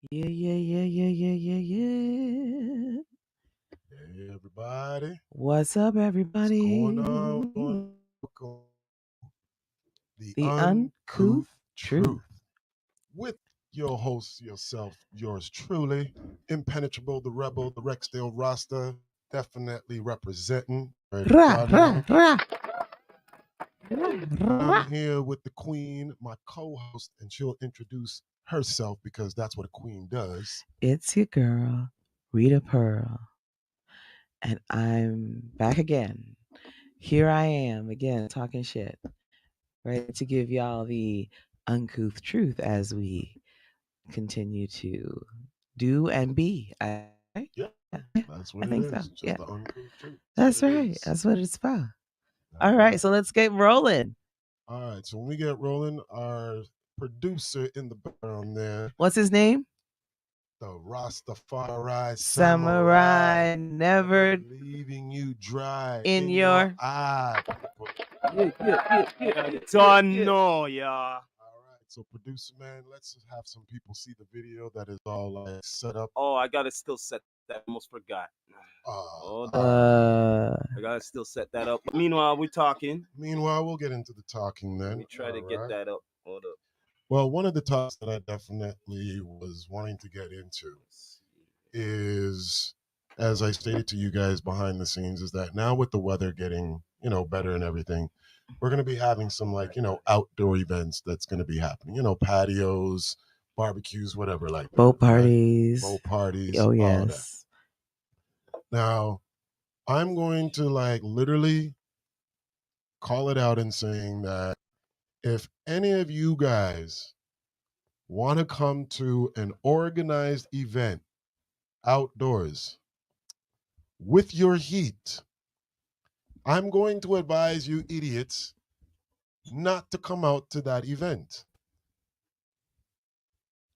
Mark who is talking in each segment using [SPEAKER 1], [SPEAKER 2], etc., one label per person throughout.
[SPEAKER 1] Yeah.
[SPEAKER 2] Hey everybody,
[SPEAKER 1] What's up,
[SPEAKER 2] what's going on?
[SPEAKER 1] everybody?
[SPEAKER 2] Welcome to the
[SPEAKER 1] The
[SPEAKER 2] uncouth
[SPEAKER 1] uncouth truth.
[SPEAKER 2] truth with your host, yourself, yours truly, impenetrable, the rebel, the Rexdale Rasta, definitely representing.
[SPEAKER 1] Ra,
[SPEAKER 2] Y'all
[SPEAKER 1] ra,
[SPEAKER 2] know
[SPEAKER 1] ra, ra,
[SPEAKER 2] I'm
[SPEAKER 1] ra.
[SPEAKER 2] here with the queen, my co-host, and she'll introduce herself because that's what a queen does.
[SPEAKER 1] It's your girl, Rita Pearl, and I'm back again. Here I am again, talking shit, ready to give y'all the uncouth truth as we continue to do and be. Right?
[SPEAKER 2] Yeah,
[SPEAKER 1] Yeah,
[SPEAKER 2] that's
[SPEAKER 1] I
[SPEAKER 2] what it
[SPEAKER 1] think so.
[SPEAKER 2] is. Just
[SPEAKER 1] Yeah,
[SPEAKER 2] the uncouth truth. That's what
[SPEAKER 1] that's
[SPEAKER 2] it
[SPEAKER 1] right.
[SPEAKER 2] is.
[SPEAKER 1] That's what it's about.
[SPEAKER 2] All
[SPEAKER 1] All right,
[SPEAKER 2] right.
[SPEAKER 1] so let's get rolling.
[SPEAKER 2] All right, so when we get rolling, our producer in the background there,
[SPEAKER 1] What's his name?
[SPEAKER 2] the Rastafari samurai,
[SPEAKER 1] Samurai,
[SPEAKER 2] never
[SPEAKER 1] never
[SPEAKER 2] leaving you dry
[SPEAKER 1] in
[SPEAKER 2] in your
[SPEAKER 1] your.
[SPEAKER 2] eye. People.
[SPEAKER 3] Don't know, yeah.
[SPEAKER 2] All right, so producer man, let's just have some people see the video that is all like set up.
[SPEAKER 3] Oh, I gotta still set that. I almost forgot. Hold
[SPEAKER 2] All
[SPEAKER 3] up.
[SPEAKER 2] right.
[SPEAKER 3] I gotta still set that up. Meanwhile, we're talking.
[SPEAKER 2] Meanwhile, we'll get into the talking
[SPEAKER 3] Let
[SPEAKER 2] then.
[SPEAKER 3] me try
[SPEAKER 2] All
[SPEAKER 3] to get
[SPEAKER 2] right.
[SPEAKER 3] that up. Hold up.
[SPEAKER 2] Well, one of the topics that I definitely was wanting to get into
[SPEAKER 3] Let's see.
[SPEAKER 2] is, as I stated to you guys behind the scenes, is that now with the weather getting, better and everything, we're going to be having some like, outdoor events that's going to be happening, patios, barbecues, whatever like that,
[SPEAKER 1] Boat
[SPEAKER 2] right?
[SPEAKER 1] parties.
[SPEAKER 2] Boat parties,
[SPEAKER 1] Oh,
[SPEAKER 2] all that.
[SPEAKER 1] yes.
[SPEAKER 2] Now, I'm going to like literally call it out and saying that if any of you guys want to come to an organized event outdoors with your heat, I'm going to advise you idiots not to come out to that event.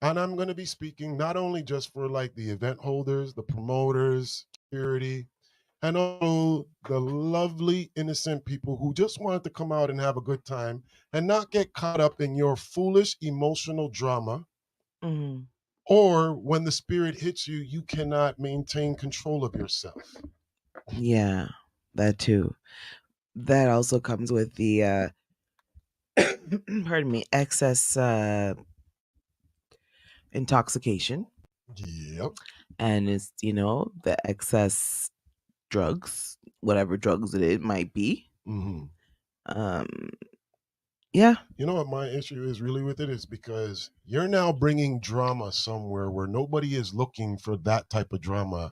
[SPEAKER 2] And I'm going to be speaking not only just for like the event holders, the promoters, security, and also the lovely, innocent people who just wanted to come out and have a good time and not get caught up in your foolish emotional drama.
[SPEAKER 1] Hmm.
[SPEAKER 2] Or when the spirit hits you, you cannot maintain control of yourself.
[SPEAKER 1] Yeah, that too. That also comes with the, pardon me, excess intoxication.
[SPEAKER 2] Yep.
[SPEAKER 1] And it's, the excess drugs, whatever drugs it might be.
[SPEAKER 2] Hmm.
[SPEAKER 1] Um, yeah,
[SPEAKER 2] You know what my issue is really with it is because you're now bringing drama somewhere where nobody is looking for that type of drama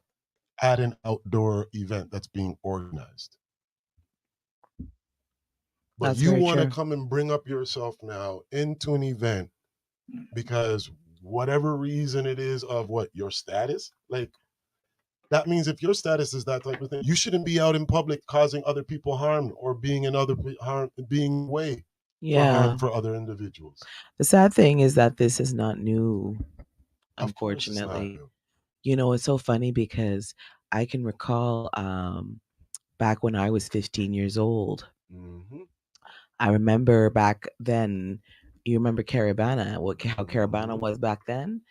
[SPEAKER 2] at an outdoor event that's being organized. But
[SPEAKER 1] that's
[SPEAKER 2] you
[SPEAKER 1] very
[SPEAKER 2] want to
[SPEAKER 1] true.
[SPEAKER 2] come and bring up yourself now into an event because whatever reason it is of what your status, like that means if your status is that type of thing, you shouldn't be out in public causing other people harm or being in other harm, being way for harm
[SPEAKER 1] Yeah.
[SPEAKER 2] for other individuals.
[SPEAKER 1] The sad thing is that this is not new,
[SPEAKER 2] Of course, it's not
[SPEAKER 1] unfortunately.
[SPEAKER 2] new.
[SPEAKER 1] It's so funny because I can recall back when I was 15 years old.
[SPEAKER 2] Hmm.
[SPEAKER 1] I remember back then, you remember Caravana, how Caravana
[SPEAKER 2] Hmm.
[SPEAKER 1] was back then?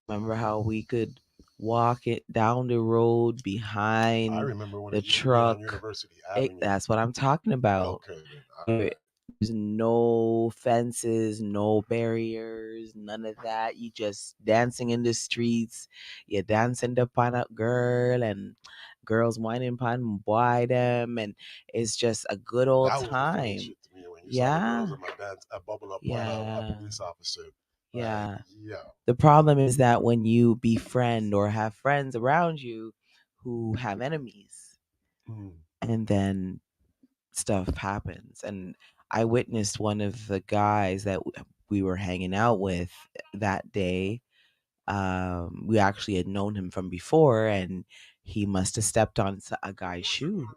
[SPEAKER 1] Remember how we could walk it down the road
[SPEAKER 2] I
[SPEAKER 1] behind
[SPEAKER 2] remember when
[SPEAKER 1] the
[SPEAKER 2] it used to be on
[SPEAKER 1] truck?
[SPEAKER 2] University Avenue.
[SPEAKER 1] That's what I'm talking about.
[SPEAKER 2] Okay, then. All
[SPEAKER 1] There-
[SPEAKER 2] right.
[SPEAKER 1] There's no fences, no barriers, none of that. You just dancing in the streets. You dancing upon a girl and girls whining upon boy them, and it's just a good old
[SPEAKER 2] That was the funny
[SPEAKER 1] time.
[SPEAKER 2] shit to me when you saw the girls
[SPEAKER 1] Yeah,
[SPEAKER 2] in my dance bubble up on a
[SPEAKER 1] yeah,
[SPEAKER 2] police officer. Like,
[SPEAKER 1] yeah.
[SPEAKER 2] yeah.
[SPEAKER 1] The problem is that when you befriend or have friends around you who have enemies,
[SPEAKER 2] Mm.
[SPEAKER 1] and then stuff happens. And I witnessed one of the guys that we were hanging out with that day. We actually had known him from before, and he must have stepped on a guy's shoe.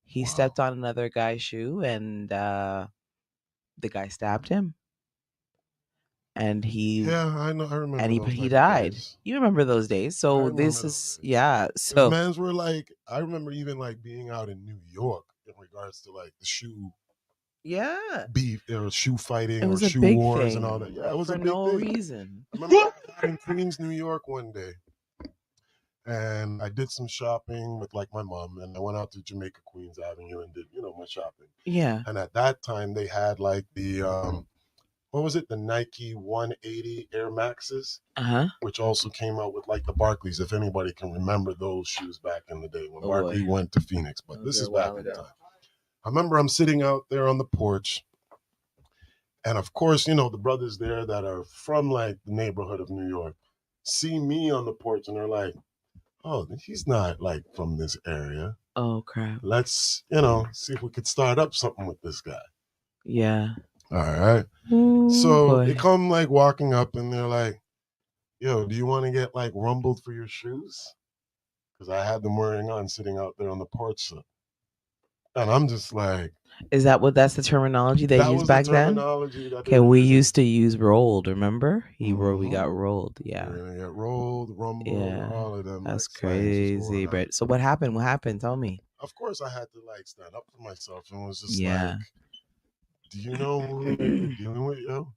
[SPEAKER 1] He
[SPEAKER 2] Wow.
[SPEAKER 1] stepped on another guy's shoe, and the guy stabbed him, and
[SPEAKER 2] Yeah, I know. I remember those
[SPEAKER 1] he
[SPEAKER 2] type of
[SPEAKER 1] died.
[SPEAKER 2] days.
[SPEAKER 1] You remember those days?
[SPEAKER 2] I
[SPEAKER 1] So
[SPEAKER 2] remember
[SPEAKER 1] this
[SPEAKER 2] those
[SPEAKER 1] is,
[SPEAKER 2] days.
[SPEAKER 1] yeah.
[SPEAKER 2] Because
[SPEAKER 1] So
[SPEAKER 2] mans were like, I remember even like being out in New York in regards to like the shoe
[SPEAKER 1] Yeah.
[SPEAKER 2] beef or shoe fighting
[SPEAKER 1] It
[SPEAKER 2] or
[SPEAKER 1] was a
[SPEAKER 2] shoe
[SPEAKER 1] big
[SPEAKER 2] wars and all
[SPEAKER 1] thing,
[SPEAKER 2] that. Yeah, it
[SPEAKER 1] like
[SPEAKER 2] was a
[SPEAKER 1] for
[SPEAKER 2] big
[SPEAKER 1] no
[SPEAKER 2] thing.
[SPEAKER 1] reason.
[SPEAKER 2] I remember I was in Queens, New York one day, and I did some shopping with like my mom, and I went out to Jamaica Queens Avenue and did my shopping.
[SPEAKER 1] Yeah.
[SPEAKER 2] And at that time, they had like the what was it, the Nike 180 Air Maxes,
[SPEAKER 1] Uh-huh.
[SPEAKER 2] which also came out with like the Barclays. If anybody can remember those shoes back in the day when
[SPEAKER 1] Oh boy.
[SPEAKER 2] Barkley went to Phoenix, but
[SPEAKER 1] Those
[SPEAKER 2] this
[SPEAKER 1] are
[SPEAKER 2] is
[SPEAKER 1] a
[SPEAKER 2] back
[SPEAKER 1] while
[SPEAKER 2] in the
[SPEAKER 1] ago.
[SPEAKER 2] time. I remember I'm sitting out there on the porch. And of course, the brothers there that are from like the neighborhood of New York see me on the porch and they're like, oh, he's not like from this area.
[SPEAKER 1] Oh crap.
[SPEAKER 2] Let's, see if we could start up something with this guy.
[SPEAKER 1] Yeah.
[SPEAKER 2] All right.
[SPEAKER 1] Ooh,
[SPEAKER 2] So they
[SPEAKER 1] boy.
[SPEAKER 2] come like walking up and they're like, yo, do you want to get like rumbled for your shoes? Because I had them wearing on sitting out there on the porch. And I'm just like,
[SPEAKER 1] Is that's the terminology they
[SPEAKER 2] that
[SPEAKER 1] used
[SPEAKER 2] was the
[SPEAKER 1] back then?
[SPEAKER 2] terminology that they
[SPEAKER 1] Okay,
[SPEAKER 2] were
[SPEAKER 1] we
[SPEAKER 2] using.
[SPEAKER 1] used to use rolled, remember? We
[SPEAKER 2] Mm-hmm.
[SPEAKER 1] got rolled. Yeah.
[SPEAKER 2] We're gonna get rolled, rumbled,
[SPEAKER 1] Yeah.
[SPEAKER 2] all of them
[SPEAKER 1] That's
[SPEAKER 2] like slangs was
[SPEAKER 1] crazy,
[SPEAKER 2] going on.
[SPEAKER 1] Brett. So what happened? What happened? Tell me.
[SPEAKER 2] Of course, I had to like stand up for myself and was just
[SPEAKER 1] Yeah.
[SPEAKER 2] like, "Do you know who you're dealing with, yo?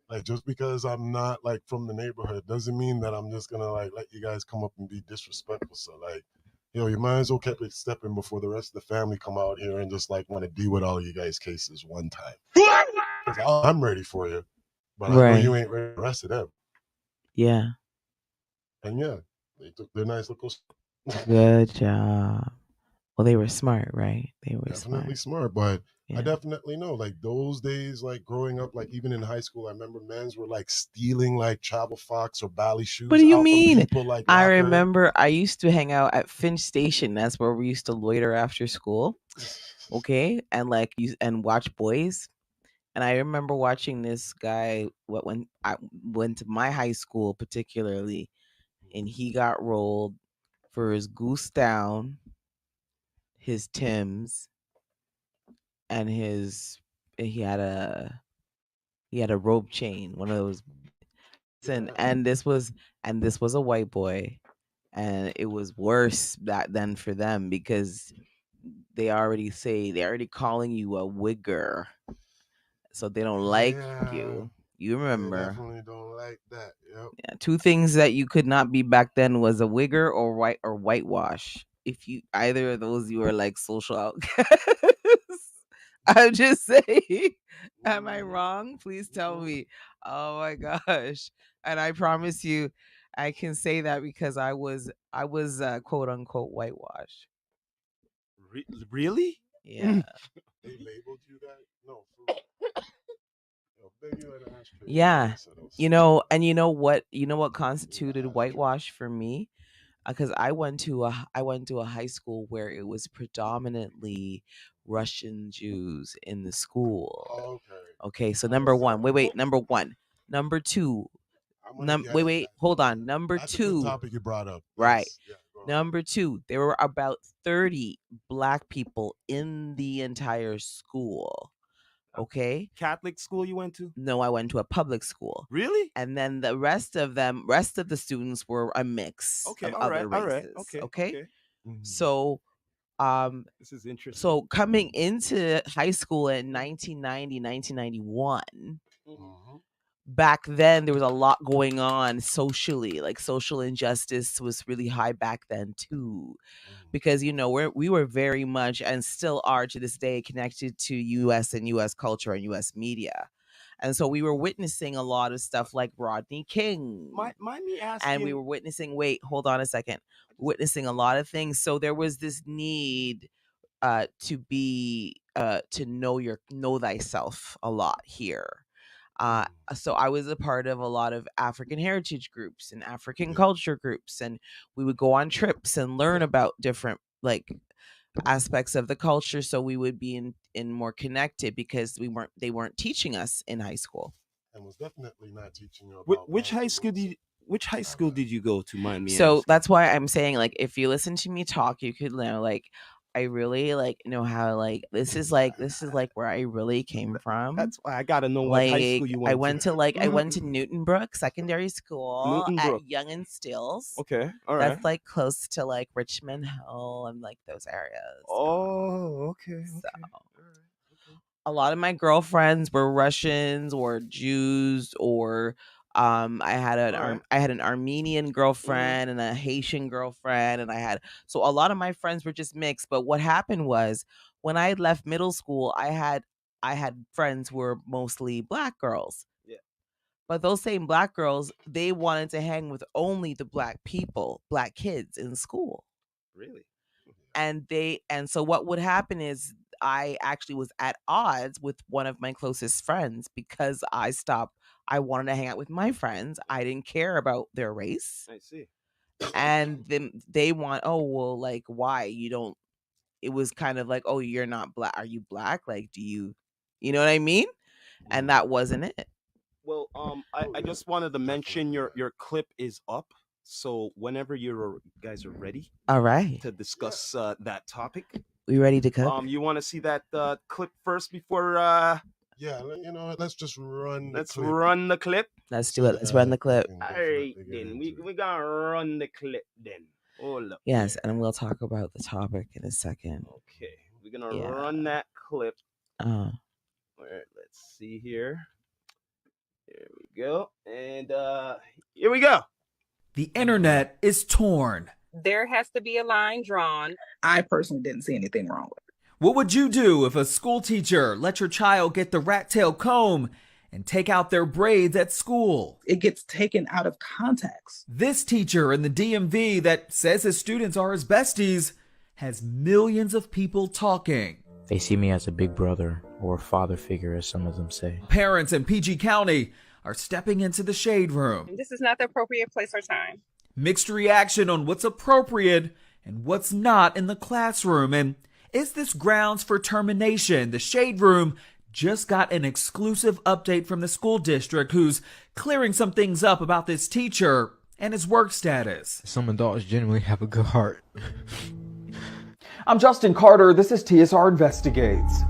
[SPEAKER 2] Like, just because I'm not like from the neighborhood doesn't mean that I'm just gonna like let you guys come up and be disrespectful. So like, you might as well keep it stepping before the rest of the family come out here and just like want to deal with all you guys' cases one time. Because I'm ready for you, but I know you ain't ready for the rest of them."
[SPEAKER 1] Yeah.
[SPEAKER 2] And yeah, they took their nice little.
[SPEAKER 1] Good job. Well, they were smart, right? They were
[SPEAKER 2] Definitely
[SPEAKER 1] smart.
[SPEAKER 2] smart, but
[SPEAKER 1] Yeah.
[SPEAKER 2] I definitely know like those days, like growing up, like even in high school, I remember men's were like stealing like Travel Fox or Bally shoes
[SPEAKER 1] What do you
[SPEAKER 2] out
[SPEAKER 1] mean?
[SPEAKER 2] from people like
[SPEAKER 1] I
[SPEAKER 2] locker.
[SPEAKER 1] remember I used to hang out at Finch Station. That's where we used to loiter after school. Okay, and like and watch boys. And I remember watching this guy when I went to my high school, particularly, and he got rolled for his goose down, his Tims, and he had a rope chain, one of those. And this was a white boy, and it was worse back then for them because they already calling you a wigger, so they don't like you. You
[SPEAKER 2] They
[SPEAKER 1] remember?
[SPEAKER 2] definitely don't like that. Yep.
[SPEAKER 1] Yeah, two things that you could not be back then was a wigger or whitewash. If you either of those, you were like social outcasts. I'm just saying. Am I wrong? Please tell me. Oh my gosh! And I promise you, I can say that because I was quote unquote whitewash.
[SPEAKER 3] Really?
[SPEAKER 1] Yeah.
[SPEAKER 2] They labeled you that? No, for yo, beg you an ashtray.
[SPEAKER 1] Yeah. And you know what
[SPEAKER 2] Yeah,
[SPEAKER 1] constituted whitewash for me? Because I went to a high school where it was predominantly Russian Jews in the school.
[SPEAKER 2] Okay.
[SPEAKER 1] Okay, so number one, wait, number one, number two,
[SPEAKER 2] I'm gonna get it.
[SPEAKER 1] wait, hold on, number
[SPEAKER 2] That's a good
[SPEAKER 1] two,
[SPEAKER 2] topic you brought up.
[SPEAKER 1] right?
[SPEAKER 2] Yes. Yeah. Go on.
[SPEAKER 1] Number two, there were about 30 black people in the entire school. Okay.
[SPEAKER 3] Catholic school you went to?
[SPEAKER 1] No, I went to a public school.
[SPEAKER 3] Really?
[SPEAKER 1] And then the rest of the students were a mix of other races. Okay.
[SPEAKER 2] Mhm.
[SPEAKER 1] So,
[SPEAKER 3] This is interesting.
[SPEAKER 1] so coming into high school in 1990, 1991,
[SPEAKER 2] Mhm.
[SPEAKER 1] back then there was a lot going on socially. Like social injustice was really high back then too, because we were very much and still are to this day connected to US and US culture and US media. And so we were witnessing a lot of stuff like Rodney King.
[SPEAKER 3] Mind me asking.
[SPEAKER 1] And we were witnessing, wait, hold on a second. Witnessing a lot of things. So there was this need to be to know thyself a lot here. So I was a part of a lot of African heritage groups and African culture groups, and we would go on trips and learn about different like aspects of the culture, so we would be in more connected because they weren't teaching us in high school.
[SPEAKER 2] And was definitely not teaching you about
[SPEAKER 3] which high school did you go to? Mind me
[SPEAKER 1] So
[SPEAKER 3] asking?
[SPEAKER 1] that's why I'm saying, like, if you listen to me talk, you could know, like, I really like know how like this is like where I really came from.
[SPEAKER 3] That's why I gotta know what high school
[SPEAKER 1] Like
[SPEAKER 3] you went
[SPEAKER 1] I went to I went to Newton Brook Secondary School
[SPEAKER 3] Newton Brook.
[SPEAKER 1] at Young and Stills.
[SPEAKER 3] Okay, all right.
[SPEAKER 1] That's like close to like Richmond Hill and like those areas.
[SPEAKER 3] Oh, okay.
[SPEAKER 1] So,
[SPEAKER 3] Okay. All right. Okay.
[SPEAKER 1] a lot of my girlfriends were Russians or Jews or I had an Armenian girlfriend and a Haitian girlfriend, and so a lot of my friends were just mixed. But what happened was when I left middle school, I had friends who were mostly black girls.
[SPEAKER 3] Yeah.
[SPEAKER 1] But those same black girls, they wanted to hang with only the black kids in school.
[SPEAKER 3] Really?
[SPEAKER 1] And so what would happen is I actually was at odds with one of my closest friends because I wanted to hang out with my friends. I didn't care about their race.
[SPEAKER 3] I see.
[SPEAKER 1] And then they want, oh well, like why you don't it was kind of like, oh, you're not black. Are you black? Like, you know what I mean? And that wasn't it.
[SPEAKER 3] Well, I just wanted to mention your clip is up. So whenever you guys are ready
[SPEAKER 1] All right.
[SPEAKER 3] to discuss that topic,
[SPEAKER 1] We ready to cook?
[SPEAKER 3] you want to see that clip first before
[SPEAKER 2] Yeah, you know what? Let's just run.
[SPEAKER 3] let's run the clip.
[SPEAKER 1] Let's do it. Let's run the clip.
[SPEAKER 3] All right, then we gonna run the clip then. Hold up.
[SPEAKER 1] Yes, and we'll talk about the topic in a second.
[SPEAKER 3] Okay, we're gonna run that clip.
[SPEAKER 1] Uh,
[SPEAKER 3] All right, let's see here. There we go, and here we go.
[SPEAKER 4] The internet is torn.
[SPEAKER 5] There has to be a line drawn.
[SPEAKER 6] I personally didn't see anything wrong with it.
[SPEAKER 4] What would you do if a school teacher let your child get the rat tail comb and take out their braids at school?
[SPEAKER 6] It gets taken out of context.
[SPEAKER 4] This teacher in the DMV that says his students are his besties has millions of people talking.
[SPEAKER 7] They see me as a big brother or father figure, as some of them say.
[SPEAKER 4] Parents in PG County are stepping into the shade room.
[SPEAKER 5] This is not the appropriate place or time.
[SPEAKER 4] Mixed reaction on what's appropriate and what's not in the classroom. And is this grounds for termination? The shade room just got an exclusive update from the school district who's clearing some things up about this teacher and his work status.
[SPEAKER 7] Some adults generally have a good heart.
[SPEAKER 4] I'm Justin Carter. This is TSR Investigates.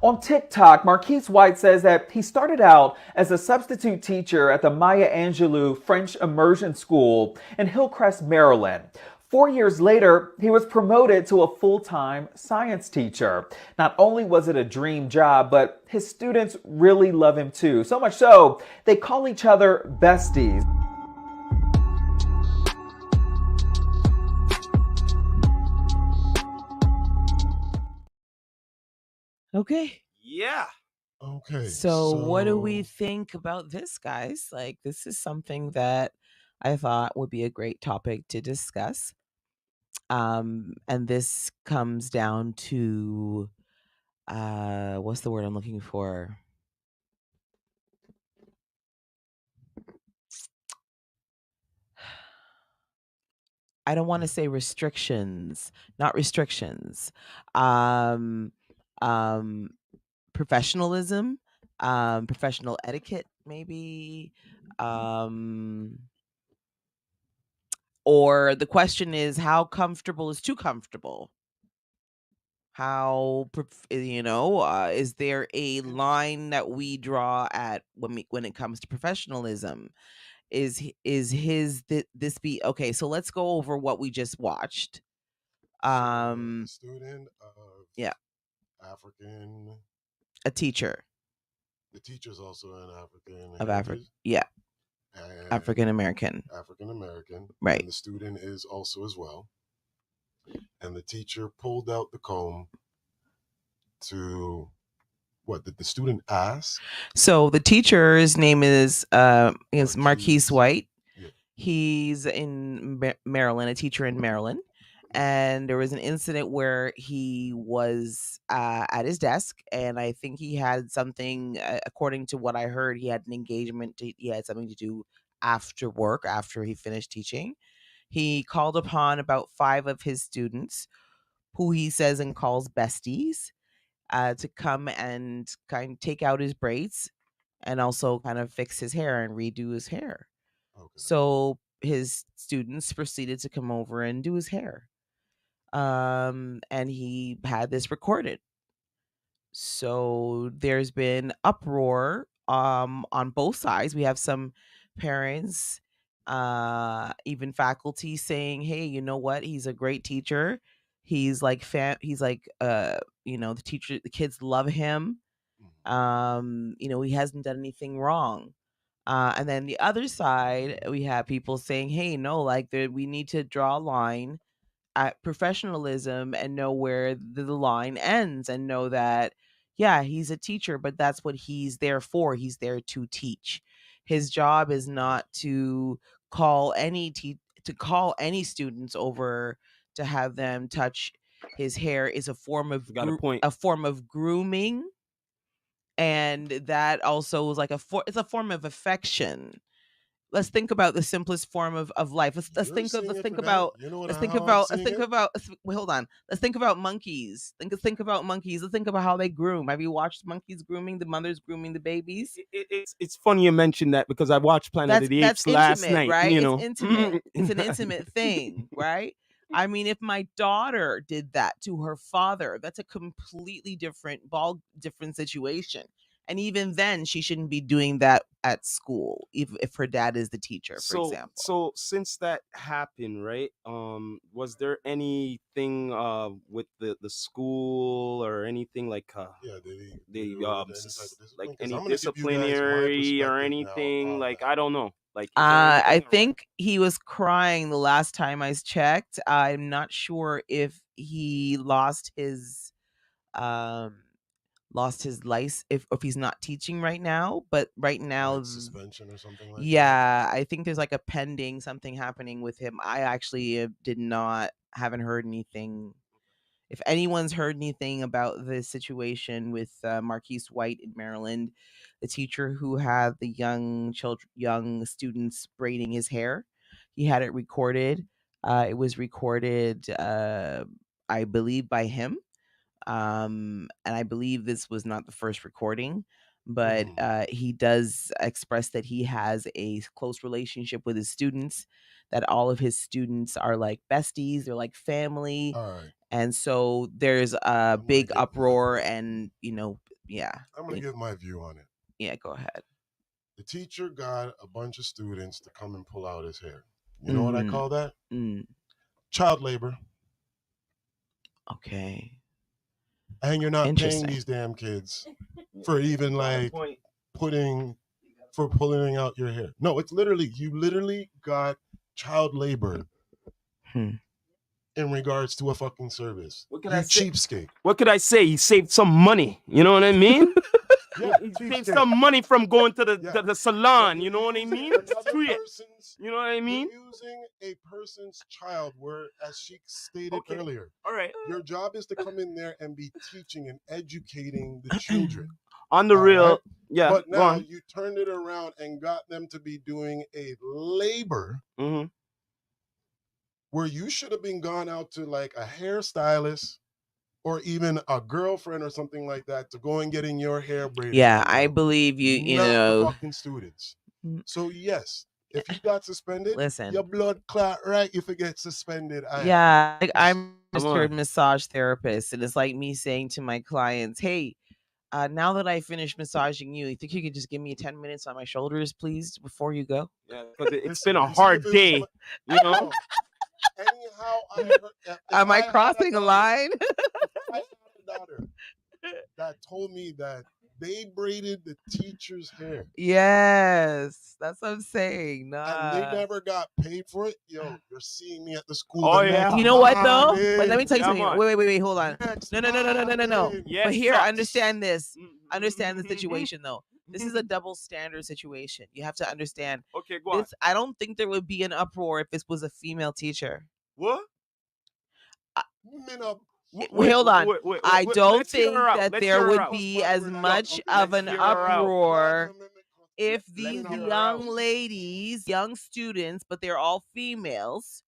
[SPEAKER 4] On TikTok, Marquise White says that he started out as a substitute teacher at the Maya Angelou French Immersion School in Hillcrest, Maryland. 4 years later, he was promoted to a full-time science teacher. Not only was it a dream job, but his students really love him too. So much so, they call each other besties.
[SPEAKER 1] okay.
[SPEAKER 3] Yeah.
[SPEAKER 2] Okay.
[SPEAKER 1] So what do we think about this, guys? Like, this is something that I thought would be a great topic to discuss. And this comes down to what's the word I'm looking for? I don't want to say restrictions, not restrictions. Professionalism, professional etiquette, maybe. Or the question is, how comfortable is too comfortable? How is there a line that we draw at when it comes to professionalism? This be okay? So let's go over what we just watched.
[SPEAKER 2] A student of African,
[SPEAKER 1] a teacher.
[SPEAKER 2] The teacher's also an African
[SPEAKER 1] Of African,
[SPEAKER 2] and
[SPEAKER 1] African American.
[SPEAKER 2] African American,
[SPEAKER 1] right?
[SPEAKER 2] And the student is also as well. And the teacher pulled out the comb to what did the student ask?
[SPEAKER 1] So the teacher's name is Marquise White. Yeah. He's in Maryland, a teacher in Maryland. And there was an incident where he was at his desk, and I think he had something, according to what I heard, he had an engagement. He had something to do after work, after he finished teaching. He called upon about 5 of his students, who he says and calls besties, to come and kind of take out his braids and also kind of fix his hair and redo his hair. Okay. So his students proceeded to come over and do his hair. And he had this recorded. So there's been uproar on both sides. We have some parents Even faculty saying, hey, you know what, he's a great teacher. He's like the kids love him. He hasn't done anything wrong. And then the other side, we have people saying, hey, no, like we need to draw a line at professionalism and know where the line ends, and know that, yeah, he's a teacher, but that's what he's there for. He's there to teach. His job is not to call any students over to have them touch his hair. Is a form of
[SPEAKER 3] Got a point.
[SPEAKER 1] grooming, and that also is like it's a form of affection. Let's think about the simplest form of life. Let's
[SPEAKER 2] You're
[SPEAKER 1] think of
[SPEAKER 2] seeing
[SPEAKER 1] let's
[SPEAKER 2] it
[SPEAKER 1] think
[SPEAKER 2] for that.
[SPEAKER 1] about
[SPEAKER 2] You know what?
[SPEAKER 1] let's think
[SPEAKER 2] How I'm
[SPEAKER 1] about let's
[SPEAKER 2] seeing
[SPEAKER 1] think
[SPEAKER 2] it.
[SPEAKER 1] about wait, hold on. Let's think about monkeys. Think about monkeys. Let's think about how they groom. Have you watched monkeys grooming? The mothers grooming the babies.
[SPEAKER 3] It's funny you mentioned that, because I watched Planet of the
[SPEAKER 1] That's
[SPEAKER 3] Apes last
[SPEAKER 1] intimate,
[SPEAKER 3] night.
[SPEAKER 1] right?
[SPEAKER 3] You
[SPEAKER 1] It's
[SPEAKER 3] know,
[SPEAKER 1] intimate. It's an intimate thing, right? I mean, if my daughter did that to her father, that's a completely different situation. And even then, she shouldn't be doing that at school, if her dad is the teacher, for
[SPEAKER 3] So
[SPEAKER 1] example.
[SPEAKER 3] so since that happened, right? Was there anything with the school or anything like
[SPEAKER 2] Yeah, did he
[SPEAKER 3] the
[SPEAKER 2] do any type of
[SPEAKER 3] like
[SPEAKER 2] discipline? Because
[SPEAKER 3] any
[SPEAKER 2] I'm gonna give you guys my
[SPEAKER 3] disciplinary or
[SPEAKER 2] perspective now
[SPEAKER 3] anything,
[SPEAKER 2] on
[SPEAKER 3] like
[SPEAKER 2] that.
[SPEAKER 3] I don't know, like is there
[SPEAKER 1] I
[SPEAKER 3] anything or what?
[SPEAKER 1] think he was crying the last time I checked. I'm not sure if he um lost his license, if he's not teaching right now, but right now,
[SPEAKER 2] Like suspension or something like that.
[SPEAKER 1] yeah, I think there's like a pending something happening with him. I actually haven't heard anything. If anyone's heard anything about this situation with Marquise White in Maryland, the teacher who had the young students braiding his hair, he had it recorded. It was recorded, I believe, by him. And I believe this was not the first recording, but
[SPEAKER 2] Mm-hmm.
[SPEAKER 1] he does express that he has a close relationship with his students, that all of his students are like besties, they're like family.
[SPEAKER 2] All right.
[SPEAKER 1] And so there's a
[SPEAKER 2] I'm gonna
[SPEAKER 1] big
[SPEAKER 2] give
[SPEAKER 1] uproar, and yeah.
[SPEAKER 2] I'm gonna give my view on it.
[SPEAKER 1] Yeah, go ahead.
[SPEAKER 2] The teacher got a bunch of students to come and pull out his hair. You know what I
[SPEAKER 1] Mm-hmm.
[SPEAKER 2] call that?
[SPEAKER 1] Mm,
[SPEAKER 2] Child labor.
[SPEAKER 1] okay.
[SPEAKER 2] And you're not paying
[SPEAKER 1] Interesting.
[SPEAKER 2] these damn kids for even like
[SPEAKER 3] Point.
[SPEAKER 2] pulling out your hair. No, it's literally, you literally got child labor
[SPEAKER 1] Hmm.
[SPEAKER 2] in regards to a fucking service.
[SPEAKER 3] What could
[SPEAKER 2] You
[SPEAKER 3] I say?
[SPEAKER 2] cheapskate.
[SPEAKER 3] What could I say? He saved some money. You know what I mean?
[SPEAKER 2] Yeah,
[SPEAKER 3] He saved
[SPEAKER 2] cheapskate.
[SPEAKER 3] some money from going to
[SPEAKER 2] Yeah.
[SPEAKER 3] the
[SPEAKER 2] But
[SPEAKER 3] salon.
[SPEAKER 2] you're
[SPEAKER 3] You know what I
[SPEAKER 2] using
[SPEAKER 3] mean?
[SPEAKER 2] another
[SPEAKER 3] Straight.
[SPEAKER 2] person's,
[SPEAKER 3] You know what I mean?
[SPEAKER 2] you're using a person's child, where, as she stated
[SPEAKER 3] Okay.
[SPEAKER 2] earlier,
[SPEAKER 3] All right.
[SPEAKER 2] your job is to come in there and be teaching and educating the children.
[SPEAKER 3] On the
[SPEAKER 2] All
[SPEAKER 3] real,
[SPEAKER 2] right?
[SPEAKER 3] yeah.
[SPEAKER 2] But
[SPEAKER 3] Go
[SPEAKER 2] now
[SPEAKER 3] on.
[SPEAKER 2] you turned it around and got them to be doing a labor
[SPEAKER 3] Mm-hmm.
[SPEAKER 2] where you should have been gone out to like a hairstylist or even a girlfriend or something like that to go and getting your hair braided.
[SPEAKER 1] Yeah,
[SPEAKER 2] for
[SPEAKER 1] I
[SPEAKER 2] them,
[SPEAKER 1] believe you
[SPEAKER 2] not the
[SPEAKER 1] know.
[SPEAKER 2] fucking students.
[SPEAKER 1] Mm.
[SPEAKER 2] So yes, if you got suspended,
[SPEAKER 1] Listen.
[SPEAKER 2] your blood clot right if it gets suspended.
[SPEAKER 1] Yeah, like I'm
[SPEAKER 3] Come
[SPEAKER 1] registered
[SPEAKER 3] on.
[SPEAKER 1] massage therapist, and it's like me saying to my clients, "Hey, now that I finished massaging you think you could just give me 10 minutes on my shoulders, please, before you go?"
[SPEAKER 3] Yeah, because it's
[SPEAKER 2] Listen,
[SPEAKER 3] been a
[SPEAKER 2] you see,
[SPEAKER 3] hard
[SPEAKER 2] if it was
[SPEAKER 3] day.
[SPEAKER 2] my-
[SPEAKER 3] You know.
[SPEAKER 2] No. Anyhow, I heard, if
[SPEAKER 1] Am I
[SPEAKER 2] had a
[SPEAKER 1] crossing a
[SPEAKER 2] daughter-
[SPEAKER 1] line?
[SPEAKER 2] I had a daughter that told me that they braided the teacher's hair
[SPEAKER 1] Yes, that's what I'm saying.
[SPEAKER 2] and they
[SPEAKER 1] Nah.
[SPEAKER 2] never got paid for it. Yo, you're seeing me at the school
[SPEAKER 3] Oh,
[SPEAKER 2] the
[SPEAKER 3] yeah.
[SPEAKER 2] next
[SPEAKER 1] You know what though?
[SPEAKER 2] morning.
[SPEAKER 1] But let me tell you
[SPEAKER 3] Yeah,
[SPEAKER 1] something.
[SPEAKER 3] man.
[SPEAKER 1] Wait, hold on.
[SPEAKER 2] Next
[SPEAKER 1] No.
[SPEAKER 2] morning.
[SPEAKER 3] Yes,
[SPEAKER 1] But here,
[SPEAKER 3] sir.
[SPEAKER 1] understand this.
[SPEAKER 3] Mhm,
[SPEAKER 1] Understand the
[SPEAKER 3] mhm,
[SPEAKER 1] situation though. This is a double standard situation. You have to understand
[SPEAKER 3] Okay, go on.
[SPEAKER 1] this. I don't think there would be an uproar if this was a female teacher.
[SPEAKER 3] What?
[SPEAKER 2] Men up.
[SPEAKER 1] Hold on.
[SPEAKER 3] Wait,
[SPEAKER 1] I don't
[SPEAKER 3] let's hear
[SPEAKER 1] think
[SPEAKER 3] her out.
[SPEAKER 1] that
[SPEAKER 3] Let's
[SPEAKER 1] there
[SPEAKER 3] hear her
[SPEAKER 1] would
[SPEAKER 3] out.
[SPEAKER 1] be as
[SPEAKER 2] Yo,
[SPEAKER 1] much
[SPEAKER 2] okay,
[SPEAKER 1] of
[SPEAKER 3] let's
[SPEAKER 1] an
[SPEAKER 3] hear her out.
[SPEAKER 1] uproar if
[SPEAKER 3] Let's
[SPEAKER 1] these
[SPEAKER 3] hear her
[SPEAKER 1] young
[SPEAKER 3] out.
[SPEAKER 1] ladies, young students, but they're all females,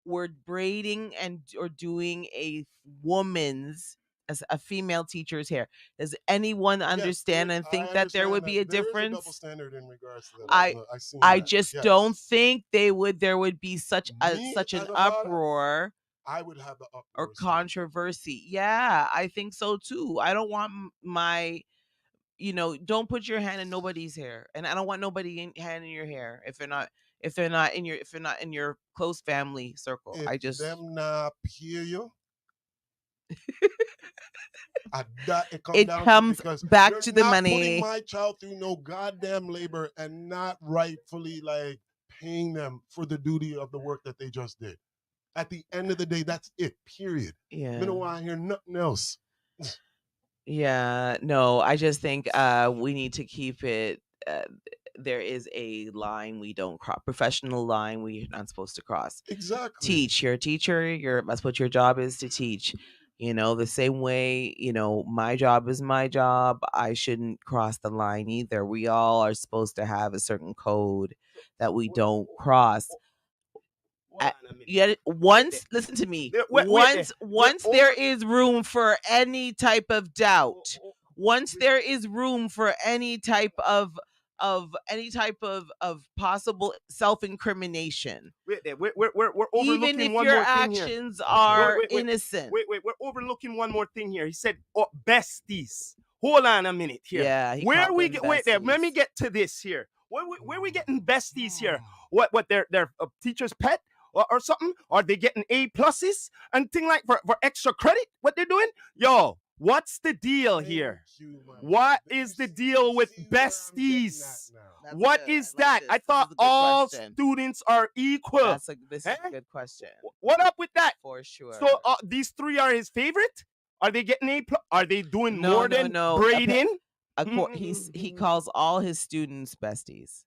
[SPEAKER 1] were braiding or doing a woman's, as a female teacher's hair. Does anyone understand and think that there would be a
[SPEAKER 2] There is a double
[SPEAKER 1] difference?
[SPEAKER 2] standard in regards to that.
[SPEAKER 1] I
[SPEAKER 2] seen
[SPEAKER 1] I
[SPEAKER 2] that.
[SPEAKER 1] just
[SPEAKER 2] Yes.
[SPEAKER 1] don't think there would be such
[SPEAKER 2] Me,
[SPEAKER 1] an
[SPEAKER 2] as a father,
[SPEAKER 1] uproar
[SPEAKER 2] I would have the uproar
[SPEAKER 1] or
[SPEAKER 2] too.
[SPEAKER 1] controversy. Yeah, I think so too. I don't want my don't put your hand in nobody's hair, and I don't want nobody hand in your hair if they're not in your close family circle.
[SPEAKER 2] If
[SPEAKER 1] I just
[SPEAKER 2] them not hear you, that it come
[SPEAKER 1] it
[SPEAKER 2] down to
[SPEAKER 1] comes
[SPEAKER 2] because
[SPEAKER 1] back
[SPEAKER 2] you're
[SPEAKER 1] to the
[SPEAKER 2] not putting
[SPEAKER 1] money.
[SPEAKER 2] my child through no goddamn labor and not rightfully like paying them for the duty of the work that they just did. At the end of the day, that's it. Period.
[SPEAKER 1] Yeah.
[SPEAKER 2] I don't want to hear nothing else.
[SPEAKER 1] Yeah, no, I just think we need to keep it. There is a line we don't cross, professional line we're not supposed to cross.
[SPEAKER 2] Exactly.
[SPEAKER 1] Teach. You're a teacher. That's what your job is, to teach. The same way, my job is my job. I shouldn't cross the line either. We all are supposed to have a certain code that we don't cross. Yet once, listen to me. Once there is room for any type of doubt, once there is room for any type of possible self-incrimination,
[SPEAKER 3] Wait there. We're
[SPEAKER 1] even
[SPEAKER 3] overlooking
[SPEAKER 1] if
[SPEAKER 3] one
[SPEAKER 1] your
[SPEAKER 3] more thing here.
[SPEAKER 1] actions are
[SPEAKER 3] Wait.
[SPEAKER 1] innocent.
[SPEAKER 3] Wait. We're overlooking one more thing here. He said, "Oh, besties." Hold on a minute here.
[SPEAKER 1] Yeah, he
[SPEAKER 3] Where
[SPEAKER 1] called
[SPEAKER 3] we
[SPEAKER 1] them
[SPEAKER 3] get? Wait there. Let me
[SPEAKER 1] besties.
[SPEAKER 3] get to this here. Where we getting besties here? What? Their teacher's pet or something? Are they getting A pluses and thing like for extra credit? What they're doing? Yo, what's the deal here? What is the deal with besties? What is that? I thought all students are equal.
[SPEAKER 1] This is a good question.
[SPEAKER 3] What up with that?
[SPEAKER 1] For sure.
[SPEAKER 3] So these three are his favorite? Are they getting A plus? Are they doing more than
[SPEAKER 1] no.
[SPEAKER 3] Braden?
[SPEAKER 1] He calls all his students besties.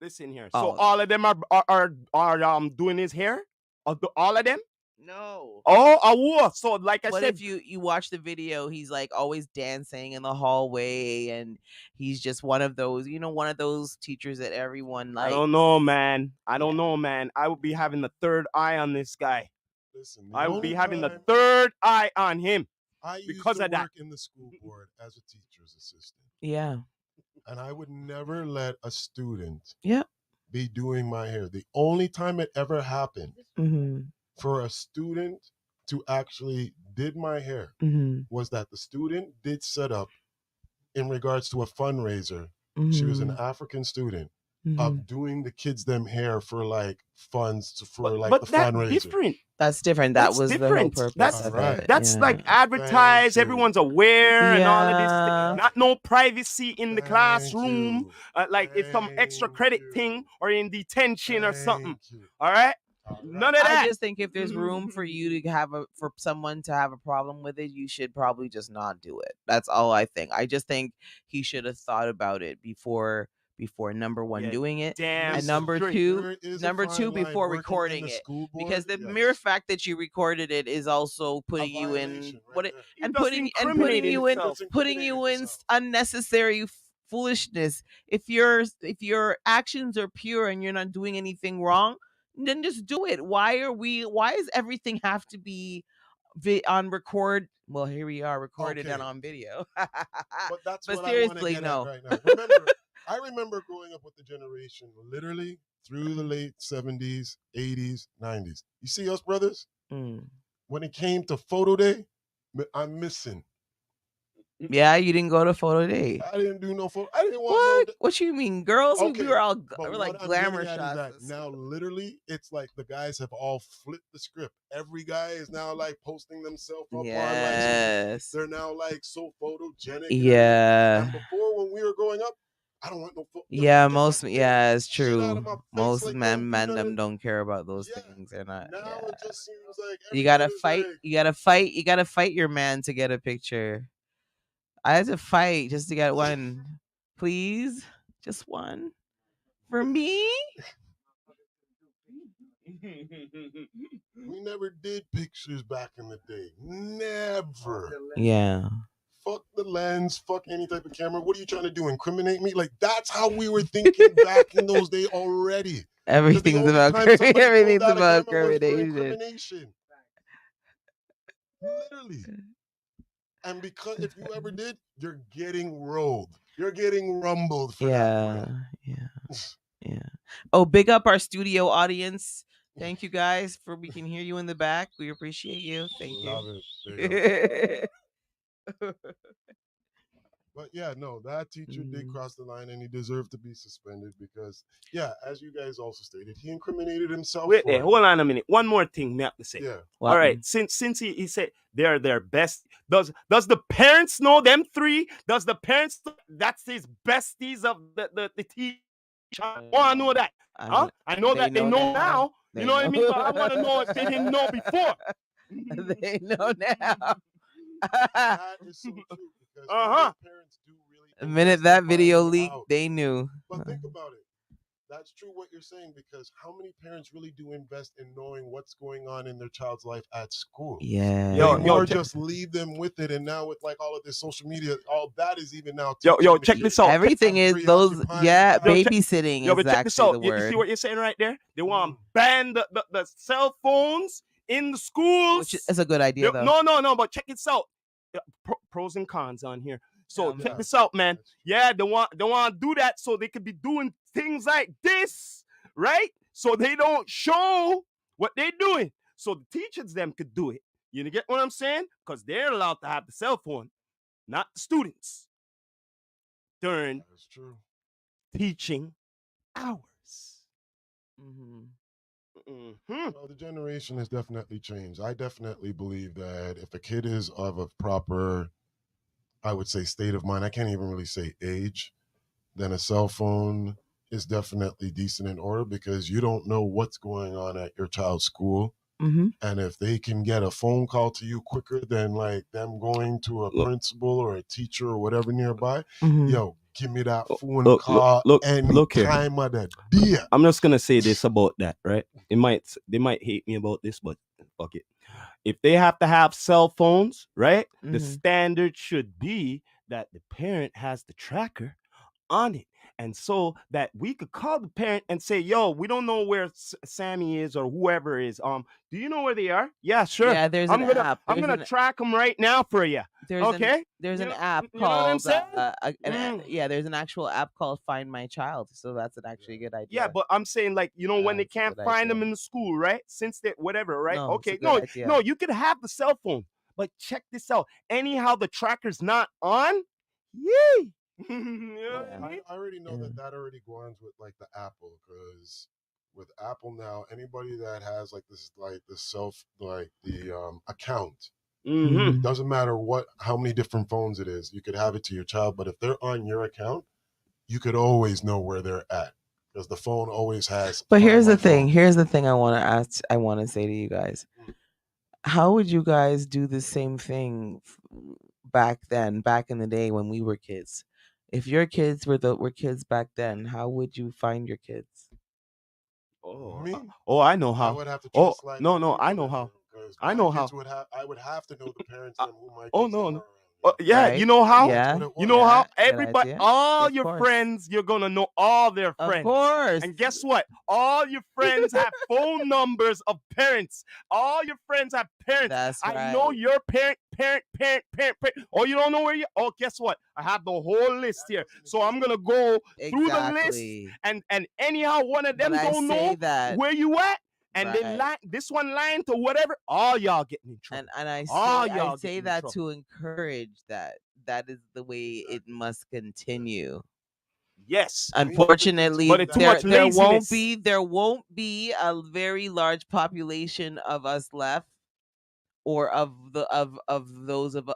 [SPEAKER 3] Listen here.
[SPEAKER 1] All
[SPEAKER 3] So
[SPEAKER 1] of
[SPEAKER 3] all of them are doing his hair? All of them?
[SPEAKER 1] No.
[SPEAKER 3] Oh, so like I
[SPEAKER 1] What
[SPEAKER 3] said,
[SPEAKER 1] if you watch the video? He's like always dancing in the hallway, and he's just one of those, one of those teachers that everyone likes.
[SPEAKER 3] I don't know, man. I don't know, man. I would be having the third eye on this guy.
[SPEAKER 2] Listen,
[SPEAKER 3] I would be having the third eye on him.
[SPEAKER 2] I used
[SPEAKER 3] because
[SPEAKER 2] to
[SPEAKER 3] of that.
[SPEAKER 2] work in the school board as a teacher's assistant.
[SPEAKER 1] Yeah.
[SPEAKER 2] And I would never let a student
[SPEAKER 1] Yeah.
[SPEAKER 2] be doing my hair. The only time it ever happened for a student to actually did my hair was that the student did set up in regards to a fundraiser. She was an African student of doing the kids them hair for like funds for like the fundraiser.
[SPEAKER 3] Different.
[SPEAKER 1] That's different. That
[SPEAKER 3] That's
[SPEAKER 1] was
[SPEAKER 3] different.
[SPEAKER 1] the whole purpose.
[SPEAKER 3] That's
[SPEAKER 1] of
[SPEAKER 2] right.
[SPEAKER 1] it.
[SPEAKER 3] That's
[SPEAKER 1] Yeah.
[SPEAKER 3] like advertised. Everyone's aware and all of this.
[SPEAKER 1] Yeah.
[SPEAKER 3] Not no privacy in the
[SPEAKER 2] Thank
[SPEAKER 3] classroom.
[SPEAKER 2] you.
[SPEAKER 3] Like it's some extra
[SPEAKER 2] Thank
[SPEAKER 3] credit
[SPEAKER 2] you.
[SPEAKER 3] thing or in detention or something.
[SPEAKER 2] Thank you.
[SPEAKER 3] All right.
[SPEAKER 2] All right.
[SPEAKER 3] None of that.
[SPEAKER 1] I just think if there's room for you to for someone to have a problem with it, you should probably just not do it. That's all I think. I just think he should have thought about it before number one,
[SPEAKER 3] Yeah,
[SPEAKER 1] doing it,
[SPEAKER 3] damn
[SPEAKER 1] and number
[SPEAKER 3] straight.
[SPEAKER 1] two,
[SPEAKER 2] There is a fine line
[SPEAKER 1] before
[SPEAKER 2] working in
[SPEAKER 1] recording
[SPEAKER 2] the
[SPEAKER 1] it,
[SPEAKER 2] school board,
[SPEAKER 1] because the
[SPEAKER 2] yes.
[SPEAKER 1] mere fact that you recorded it is also
[SPEAKER 2] A
[SPEAKER 1] putting you in
[SPEAKER 2] violation right
[SPEAKER 1] what it,
[SPEAKER 2] there.
[SPEAKER 3] He
[SPEAKER 1] and
[SPEAKER 3] just
[SPEAKER 1] putting
[SPEAKER 3] incriminated
[SPEAKER 1] you in
[SPEAKER 3] himself.
[SPEAKER 1] putting you in
[SPEAKER 2] himself.
[SPEAKER 1] unnecessary foolishness. If your actions are pure and you're not doing anything wrong, then just do it. Why does everything have to be on record? Well, here we are recorded and
[SPEAKER 2] Okay.
[SPEAKER 1] on video.
[SPEAKER 2] But that's
[SPEAKER 1] But
[SPEAKER 2] what I want to
[SPEAKER 1] seriously,
[SPEAKER 2] get
[SPEAKER 1] no.
[SPEAKER 2] at right now. Remember, I remember growing up with the generation literally through the late 70s, 80s, 90s. You see us brothers?
[SPEAKER 1] Mm.
[SPEAKER 2] When it came to photo day, I'm missing.
[SPEAKER 1] Yeah, you didn't go to photo day.
[SPEAKER 2] I didn't do no photo. I didn't want no.
[SPEAKER 1] What you mean, girls?
[SPEAKER 2] Okay,
[SPEAKER 1] We were all
[SPEAKER 2] but
[SPEAKER 1] were like
[SPEAKER 2] what I'm
[SPEAKER 1] glamour
[SPEAKER 2] getting at is
[SPEAKER 1] shots.
[SPEAKER 2] that now literally it's like the guys have all flipped the script. Every guy is now like posting themselves up on like
[SPEAKER 1] Yes.
[SPEAKER 2] they're now like so photogenic.
[SPEAKER 1] Yeah.
[SPEAKER 2] And before when we were growing up, I don't want no photo.
[SPEAKER 1] Yeah,
[SPEAKER 2] Get my
[SPEAKER 1] it's
[SPEAKER 2] shit out of
[SPEAKER 1] true.
[SPEAKER 2] my face,
[SPEAKER 1] Most
[SPEAKER 2] like,
[SPEAKER 1] men
[SPEAKER 2] don't do
[SPEAKER 1] them
[SPEAKER 2] nothing.
[SPEAKER 1] don't care about those
[SPEAKER 2] Yeah.
[SPEAKER 1] things. They're not.
[SPEAKER 2] Now
[SPEAKER 1] Yeah.
[SPEAKER 2] it just seems like
[SPEAKER 1] You gotta
[SPEAKER 2] everybody's
[SPEAKER 1] fight.
[SPEAKER 2] like,
[SPEAKER 1] You gotta fight your man to get a picture. I had to fight just to get one. Please, just one for me.
[SPEAKER 2] we never did pictures back in the day. Never.
[SPEAKER 1] Yeah.
[SPEAKER 2] Fuck the lens, fuck any type of camera. What are you trying to do? Incriminate me? Like that's how we were thinking back in those days already. 'Cause the
[SPEAKER 1] Everything's
[SPEAKER 2] only
[SPEAKER 1] about
[SPEAKER 2] time somebody pulled
[SPEAKER 1] everything's
[SPEAKER 2] out a
[SPEAKER 1] about
[SPEAKER 2] camera was for
[SPEAKER 1] incrimination.
[SPEAKER 2] incrimination. Literally. And because if you ever did, you're getting rolled. You're getting rumbled for that.
[SPEAKER 1] Yeah,
[SPEAKER 2] bro.
[SPEAKER 1] yeah, yeah. Oh, big up our studio audience. Thank you guys for we can hear you in the back. We appreciate you. Thank
[SPEAKER 2] Love
[SPEAKER 1] you.
[SPEAKER 2] it. There you go. But yeah, no, that teacher did cross the line and he deserved to be suspended because, yeah, as you guys also stated, he incriminated himself.
[SPEAKER 3] Wait
[SPEAKER 2] for
[SPEAKER 3] there,
[SPEAKER 2] it.
[SPEAKER 3] hold on a minute. One more thing me have to say.
[SPEAKER 2] Yeah.
[SPEAKER 3] All right, since he said they're their best, does the parents know them three? Does the parents that's his besties of the teacher? I want to know that. Huh? I know that they know now. You know what I mean? But I want to know if they didn't know before.
[SPEAKER 1] They know now.
[SPEAKER 2] That is so true because parents do really.
[SPEAKER 1] The minute
[SPEAKER 2] invest
[SPEAKER 1] that
[SPEAKER 2] in
[SPEAKER 1] video
[SPEAKER 2] finding
[SPEAKER 1] leaked,
[SPEAKER 2] out.
[SPEAKER 1] they knew.
[SPEAKER 2] But think about it. That's true what you're saying because how many parents really do invest in knowing what's going on in their child's life at school?
[SPEAKER 1] Yeah.
[SPEAKER 3] Yo,
[SPEAKER 2] They
[SPEAKER 3] yo,
[SPEAKER 2] more
[SPEAKER 3] check-
[SPEAKER 2] just leave them with it, and now with like all of this social media, all that is even now.
[SPEAKER 3] Yo,
[SPEAKER 2] teaching
[SPEAKER 3] check
[SPEAKER 2] the
[SPEAKER 3] this
[SPEAKER 2] kids.
[SPEAKER 3] out.
[SPEAKER 1] Everything
[SPEAKER 2] I'm
[SPEAKER 1] is those.
[SPEAKER 2] preoccupied
[SPEAKER 1] Yeah,
[SPEAKER 2] with that.
[SPEAKER 1] babysitting
[SPEAKER 3] Yo,
[SPEAKER 1] is
[SPEAKER 3] but check this
[SPEAKER 1] actually
[SPEAKER 3] out.
[SPEAKER 1] the
[SPEAKER 3] You
[SPEAKER 1] word.
[SPEAKER 3] see what you're saying right there? They want to ban the cell phones in the schools.
[SPEAKER 1] Which is a good idea, though.
[SPEAKER 3] No, but check this out. Pros and cons on here. So check
[SPEAKER 2] Yeah.
[SPEAKER 3] this out, man. Yeah, they want to do that so they could be doing things like this, right? So they don't show what they're doing. So the teachers them could do it. You get what I'm saying? Because they're allowed to have the cell phone, not the students. During
[SPEAKER 2] That's true.
[SPEAKER 3] teaching hours.
[SPEAKER 2] Well, the generation has definitely changed. I definitely believe that if a kid is of a proper, I would say, state of mind, I can't even really say age, then a cell phone is definitely decent in order because you don't know what's going on at your child's school. And if they can get a phone call to you quicker than like them going to a principal or a teacher or whatever nearby, yo, give me that phone call any time of the day.
[SPEAKER 3] I'm just gonna say this about that, right? They might hate me about this, but fuck it. If they have to have cell phones, right? The standard should be that the parent has the tracker on it. And so that we could call the parent and say, yo, we don't know where Sammy is or whoever is. Do you know where they are? Yeah, sure.
[SPEAKER 1] Yeah, there's
[SPEAKER 3] I'm
[SPEAKER 1] an
[SPEAKER 3] gonna,
[SPEAKER 1] app.
[SPEAKER 3] I'm gonna track them right now for you. Okay?
[SPEAKER 1] There's an app
[SPEAKER 3] You know what I'm
[SPEAKER 1] called
[SPEAKER 3] saying?
[SPEAKER 1] yeah, there's an actual app called Find My Child. So that's actually a good idea.
[SPEAKER 3] Yeah, but I'm saying like, when they
[SPEAKER 1] That's a
[SPEAKER 3] can't
[SPEAKER 1] good
[SPEAKER 3] find them
[SPEAKER 1] idea.
[SPEAKER 3] in the school, right? Since they whatever, right?
[SPEAKER 1] No, it's a
[SPEAKER 3] Okay.
[SPEAKER 1] good idea.
[SPEAKER 3] No, you could have the cell phone, but check this out. Anyhow, the tracker's not on. Yay. You know what I mean?
[SPEAKER 2] I already know that already goes with like the Apple because with Apple now, anybody that has like this, like the account, doesn't matter how many different phones it is, you could have it to your child, but if they're on your account, you could always know where they're at because the phone always has.
[SPEAKER 1] But here's the thing. Here's the thing I want to ask. I want to say to you guys. How would you guys do the same thing back then, back in the day when we were kids? If your kids were kids back then, how would you find your kids?
[SPEAKER 3] I know how.
[SPEAKER 2] I would have to trust like
[SPEAKER 3] no, I know how. I know how.
[SPEAKER 2] I would have to know the parents them who my kids
[SPEAKER 3] no.
[SPEAKER 2] are.
[SPEAKER 3] Yeah,
[SPEAKER 1] Right?
[SPEAKER 3] you know how?
[SPEAKER 1] Yeah.
[SPEAKER 3] You know how?
[SPEAKER 1] Good
[SPEAKER 3] Everybody,
[SPEAKER 1] idea.
[SPEAKER 3] all
[SPEAKER 1] Of
[SPEAKER 3] your
[SPEAKER 1] course.
[SPEAKER 3] friends, you're gonna know all their friends.
[SPEAKER 1] Of course.
[SPEAKER 3] And guess what? All your friends have phone numbers of parents. All your friends have parents.
[SPEAKER 1] That's right.
[SPEAKER 3] I know your parent. Oh, you don't know where you? Oh, guess what? I have the whole list here. So I'm gonna go through the list, and anyhow, one of them don't know where you at. And they this one lying to whatever, all y'all getting in trouble.
[SPEAKER 1] And I say that to encourage that. That is the way it must continue.
[SPEAKER 3] Yes.
[SPEAKER 1] Unfortunately,
[SPEAKER 3] but it's too much
[SPEAKER 1] there won't
[SPEAKER 3] laziness.
[SPEAKER 1] there won't be a very large population of us left, or of those of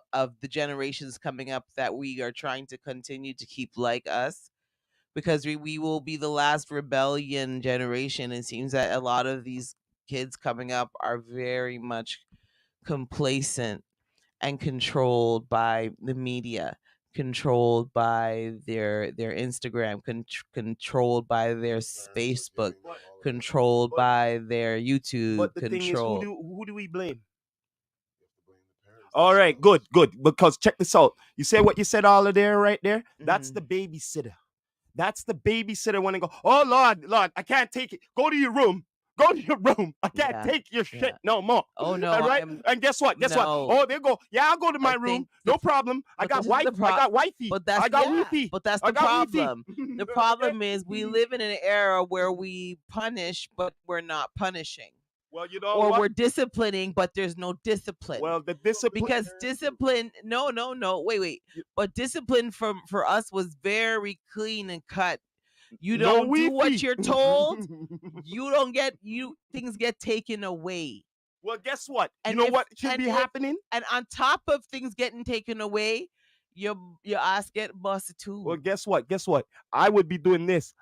[SPEAKER 1] the generations coming up that we are trying to continue to keep like us. Because we will be the last rebellion generation. It seems that a lot of these kids coming up are very much complacent and controlled by the media, controlled by their Instagram, controlled by their Facebook, controlled by their YouTube.
[SPEAKER 3] But the thing is, who do we blame? All right, good. Because check this out. You say what you said all of there, right there. That's the babysitter. That's the babysitter when they go, oh, Lord, I can't take it. Go to your room. I can't take your shit no more.
[SPEAKER 1] Oh, no.
[SPEAKER 3] All right? And guess what? Oh, they go, yeah, I'll go to my room. No problem. I got wifey. I got wifey.
[SPEAKER 1] But that's the problem. The problem is we live in an era where we punish, but we're not punishing.
[SPEAKER 3] Well, you know
[SPEAKER 1] or
[SPEAKER 3] what?
[SPEAKER 1] we're disciplining, but there's no discipline.
[SPEAKER 3] Well, the discipline.
[SPEAKER 1] Because discipline, no, wait. But discipline for us was very clean and cut. You
[SPEAKER 3] No
[SPEAKER 1] don't do what
[SPEAKER 3] Wi-Fi.
[SPEAKER 1] you're told. You don't get things get taken away.
[SPEAKER 3] Well, guess what? You
[SPEAKER 1] And
[SPEAKER 3] know
[SPEAKER 1] if-
[SPEAKER 3] what should
[SPEAKER 1] and
[SPEAKER 3] be
[SPEAKER 1] if-
[SPEAKER 3] happening?
[SPEAKER 1] And on top of things getting taken away, your ass get busted too.
[SPEAKER 3] Well, guess what? Guess what? I would be doing this.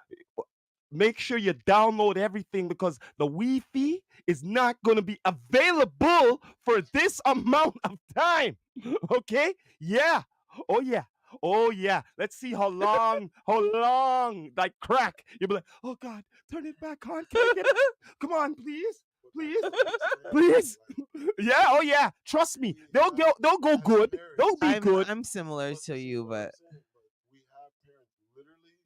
[SPEAKER 3] Make sure you download everything because the Wi-Fi is not going to be available for this amount of time. Okay? Yeah. Oh yeah. Oh yeah. Let's see how long, like crack. You'll be like, oh God, turn it back on. Can I get it? Come on, please. Please. Yeah, oh yeah. Trust me. They'll go good. They'll be good.
[SPEAKER 1] I'm similar to you, but
[SPEAKER 2] we have parents literally